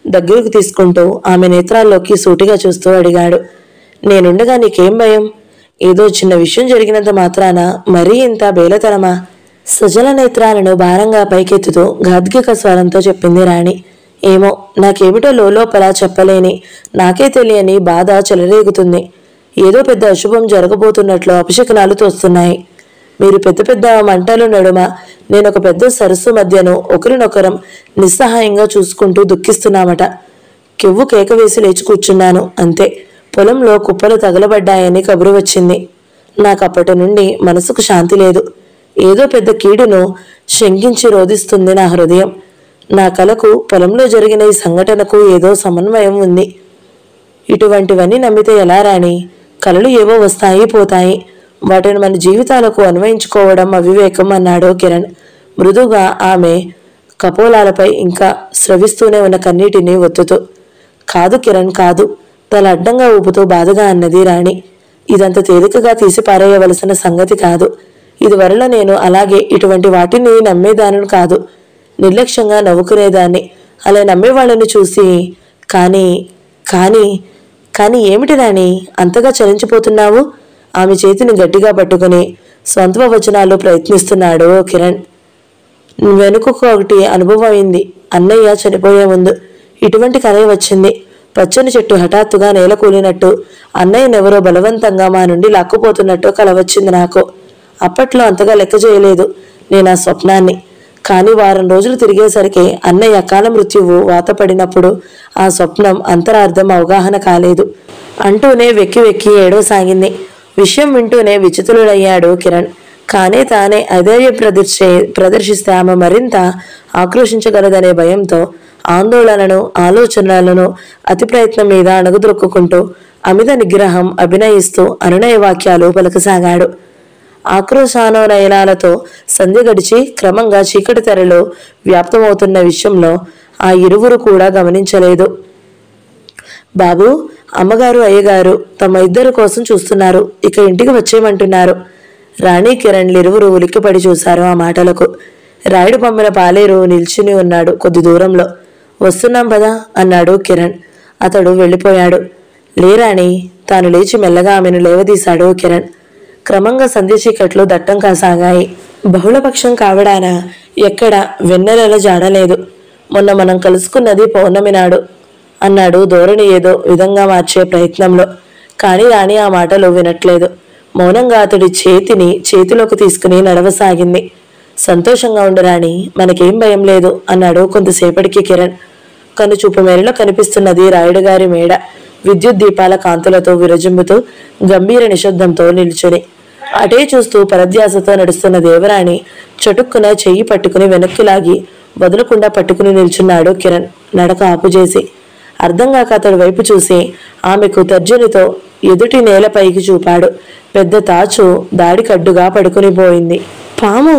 A: దగ్గరకు తీసుకుంటూ ఆమె నేత్రాల్లోకి సూటిగా చూస్తూ అడిగాడు. నేనుండగా నీకేం భయం? ఏదో చిన్న విషయం జరిగినంత మాత్రాన మరీ ఇంత బేలతనమా? సుజల నేత్రాలను భారంగా పైకెత్తుతూ గాద్గిక స్వరంతో చెప్పింది రాణి. ఏమో, నాకేమిటో లోపల చెప్పలేని, నాకే తెలియని బాధ చెలరేగుతుంది. ఏదో పెద్ద అశుభం జరగబోతున్నట్లు అపశకునాలు తోస్తున్నాయి. మీరు పెద్ద పెద్ద మంటలు నడుమ నేనొక పెద్ద సరస్సు మధ్యను ఒకరినొకరం నిస్సహాయంగా చూసుకుంటూ దుఃఖిస్తున్నామట. కెవ్వు కేక వేసి లేచి కూర్చున్నాను. అంతే. పొలంలో కుప్పలు తగలబడ్డాయని కబురు వచ్చింది. నాకప్పటి నుండి మనసుకు శాంతి లేదు. ఏదో పెద్ద కీడును శంకించి రోధిస్తుంది నా హృదయం. నా కలకు పొలంలో జరిగిన ఈ సంఘటనకు ఏదో సమన్వయం ఉంది. ఇటువంటివన్నీ నమ్మితే ఎలా రాణి? కలలు ఏవో వస్తాయి పోతాయి. వాటిని మన జీవితాలకు అన్వయించుకోవడం అవివేకం అన్నాడు కిరణ్ మృదుగా ఆమె కపోలాలపై ఇంకా స్రవిస్తూనే ఉన్న కన్నీటిని ఒత్తుతూ. కాదు కిరణ్, కాదు, తల అడ్డంగా ఊపుతూ బాధగా అన్నది రాణి. ఇదంత తేలికగా తీసి పారేయవలసిన సంగతి కాదు. ఇదివరలో నేను అలాగే ఇటువంటి వాటిని నమ్మేదానిని కాదు. నిర్లక్ష్యంగా నవ్వుకునేదాన్ని. అలా నమ్మేవాళ్ళని చూసి కానీ కానీ కానీ ఏమిటి రాణి, అంతగా చలించిపోతున్నావు? ఆమె చేతిని గట్టిగా పట్టుకుని స్వంత వచనాలు ప్రయత్నిస్తున్నాడు కిరణ్. వెనుకకు ఒకటి అనుభవం అయింది. అన్నయ్య చనిపోయే ముందు ఇటువంటి కథ వచ్చింది. పచ్చని చెట్టు హఠాత్తుగా నేల కూలినట్టు, అన్నయ్యనెవరో బలవంతంగా మా నుండి లాక్కుపోతున్నట్టు కల వచ్చింది నాకు. అప్పట్లో అంతగా లెక్క చేయలేదు నేను ఆ స్వప్నాన్ని. కానీ వారం రోజులు తిరిగేసరికి అన్నయ్య అకాల మృత్యువు వాతపడినప్పుడు ఆ స్వప్నం అంతరార్థం అవగాహన కాలేదు అంటూనే వెక్కి వెక్కి ఏడవసాగింది. విషయం వింటూనే విచిత్రుడయ్యాడు కిరణ్. కానీ తానే అధైర్యం ప్రదర్శిస్తే ఆమె మరింత ఆక్రోశించగలదనే భయంతో ఆందోళనను ఆలోచనలను అతి ప్రయత్నం మీద అణగదొక్కుంటూ అమిత నిగ్రహం అభినయిస్తూ అనునయ వాక్యాలు పలకసాగాడు. ఆక్రోశానోనయనాలతో సంధ్య గడిచి క్రమంగా చీకటి తెరలో వ్యాప్తమవుతున్న విషయంలో ఆ ఇరువురు కూడా గమనించలేదు. బాబు, అమ్మగారు అయ్యగారు తమ ఇద్దరు కోసం చూస్తున్నారు. ఇక ఇంటికి వచ్చేయమంటున్నారు. రాణి కిరణ్లు ఇరువురు ఉలిక్కిపడి చూశారు ఆ మాటలకు. రాయుడు పంపిన పాలేరు నిల్చుని ఉన్నాడు కొద్ది దూరంలో. వస్తున్నాం పదా అన్నాడు కిరణ్. అతడు వెళ్ళిపోయాడు. లేరాణి, తాను లేచి మెల్లగా ఆమెను లేవదీశాడు కిరణ్. క్రమంగా సంధ్య చీకట్లు దట్టం కాసాగాయి. బహుళపక్షం కావడాన ఎక్కడ వెన్నెలల జాడలేదు. మొన్న మనం కలుసుకున్నది పౌర్ణమి నాడు అన్నాడు ధోరణి ఏదో విధంగా మార్చే ప్రయత్నంలో. కానీ రాణి ఆ మాటలు వినట్లేదు. మౌనంగా అతడి చేతిని చేతిలోకి తీసుకుని నడవసాగింది. సంతోషంగా ఉండు రాణి, మనకేం భయం లేదు అన్నాడు కొంతసేపటికి కిరణ్. కనుచూపు మేరలో కనిపిస్తున్నది రాయుడు గారి మేడ. విద్యుత్ దీపాల కాంతులతో విరజిమ్ముతూ గంభీర నిశ్శబ్దంతో నిల్చుని అటే చూస్తూ పరధ్యాసతో నడుస్తున్న దేవరాణి చటుక్కున చెయ్యి పట్టుకుని వెనక్కి లాగి వదలకుండా పట్టుకుని నిల్చున్నాడు కిరణ్ నడక ఆపుచేసి. అర్థంగాక అతడి వైపు చూసి ఆమెకు తర్జనితో ఎదుటి నేలపైకి చూపాడు. పెద్ద తాచు దాడికడ్డుగా పడుకుని పోయింది. పాము!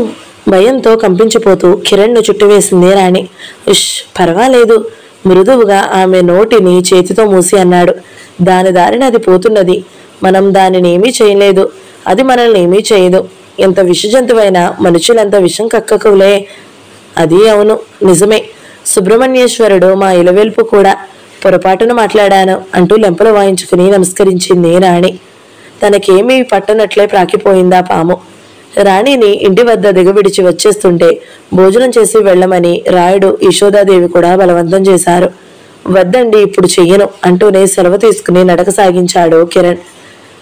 A: భయంతో కంపించిపోతూ కిరణ్ను చుట్టువేసింది రాణి. ఇష్, పర్వాలేదు మృదువుగా ఆమె నోటిని చేతితో మూసి అన్నాడు. దాని దారిని అది పోతున్నది. మనం దానిని ఏమీ చేయలేదు. అది మనల్ని ఏమీ చేయదు. ఎంత విషజంతువైనా మనుషులంత విషం కక్కకులే. అది అవును, నిజమే. సుబ్రహ్మణ్యేశ్వరుడు మా ఇలవెల్పు కూడా. పొరపాటున మాట్లాడాను అంటూ లెంపలు వాయించుకుని నమస్కరించింది రాణి. తనకేమీ పట్టనట్లే ప్రాకిపోయిందా పాము. రాణిని ఇంటి వద్ద దిగవిడిచి వచ్చేస్తుంటే భోజనం చేసి వెళ్ళమని రాయుడు యశోదాదేవి కూడా బలవంతం చేశారు. వద్దండి, ఇప్పుడు చెయ్యను అంటూనే సెలవు తీసుకుని నడక సాగించాడు కిరణ్.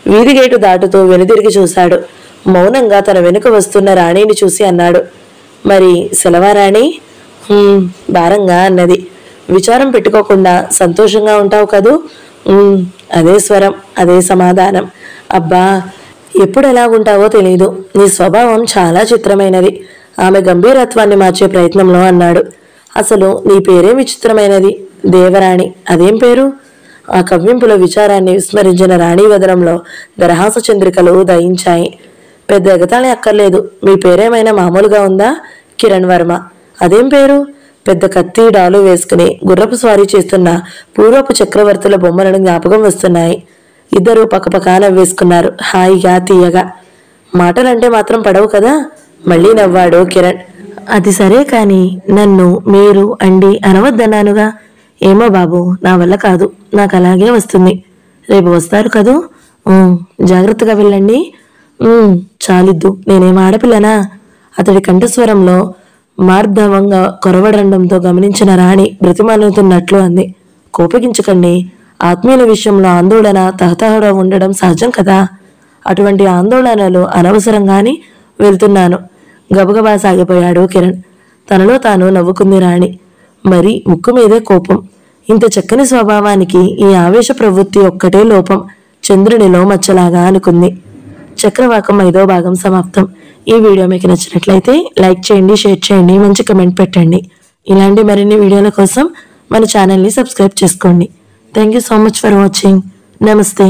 A: వీధి గేటు దాటుతూ వెనుదిరిగి చూశాడు. మౌనంగా తన వెనుక వస్తున్న రాణిని చూసి అన్నాడు, మరి సెలవారాణి? భారంగా అన్నది. విచారం పెట్టుకోకుండా సంతోషంగా ఉంటావు కదూ? అదే స్వరం, అదే సమాధానం. అబ్బా, ఎప్పుడు ఎలాగుంటావో తెలీదు. నీ స్వభావం చాలా చిత్రమైనది. ఆమె గంభీరత్వాన్ని మార్చే ప్రయత్నంలో అన్నాడు. అసలు నీ పేరే విచిత్రమైనది. దేవరాణి, అదేం పేరు? ఆ కవ్వింపుల విచారాన్ని విస్మరించిన రాణి వదనంలో దరహాస చంద్రికలు దయించాయి. పెద్ద ఎగతాళి అక్కర్లేదు. మీ పేరేమైనా మామూలుగా ఉందా? కిరణ్ వర్మ. అదేం పేరు? పెద్ద కత్తి డాలు వేసుకుని గుర్రపు స్వారీ చేస్తున్న పూర్వపు చక్రవర్తుల బొమ్మలను జ్ఞాపకం వస్తున్నాయి. ఇద్దరూ పక్కపక్క నవ్వేసుకున్నారు, హాయిగా తీయగా. మాటలంటే మాత్రం పడవు కదా? మళ్ళీ నవ్వాడు కిరణ్. అది సరే కాని నన్ను మీరు అండి అనవద్దన్నానుగా. ఏమో బాబు, నా వల్ల కాదు. నాకు అలాగే వస్తుంది. రేపు వస్తారు కదూ? జాగ్రత్తగా వెళ్ళండి. చాలిద్దు, నేనేం ఆడపిల్లనా? అతడి కంఠస్వరంలో మార్ధవంగా కొరవడంతో గమనించిన రాణి బ్రతిమాలుతున్నట్లు అంది. కోపగించకండి. ఆత్మీయుల విషయంలో ఆందోళన తహతహడ ఉండడం సహజం కదా. అటువంటి ఆందోళనలు అనవసరంగాని వెళ్తున్నాను. గబగబా సాగిపోయాడు కిరణ్. తనలో తాను నవ్వుకుంది రాణి. మరి ముక్కు మీదే కోపం. ఇంత చక్కని స్వభావానికి ఈ ఆవేశ ప్రవృత్తి ఒక్కటే లోపం. చంద్రునిలో మచ్చలాగా అనుకుంది. చక్రవాకం 5వ భాగం సమాప్తం. ఈ వీడియో మీకు నచ్చినట్లయితే లైక్ చేయండి, షేర్ చేయండి, మంచి కమెంట్ పెట్టండి. ఇలాంటి మరిన్ని వీడియోల కోసం మన ఛానల్ని సబ్స్క్రైబ్ చేసుకోండి. Thank you so much for watching. నమస్తే.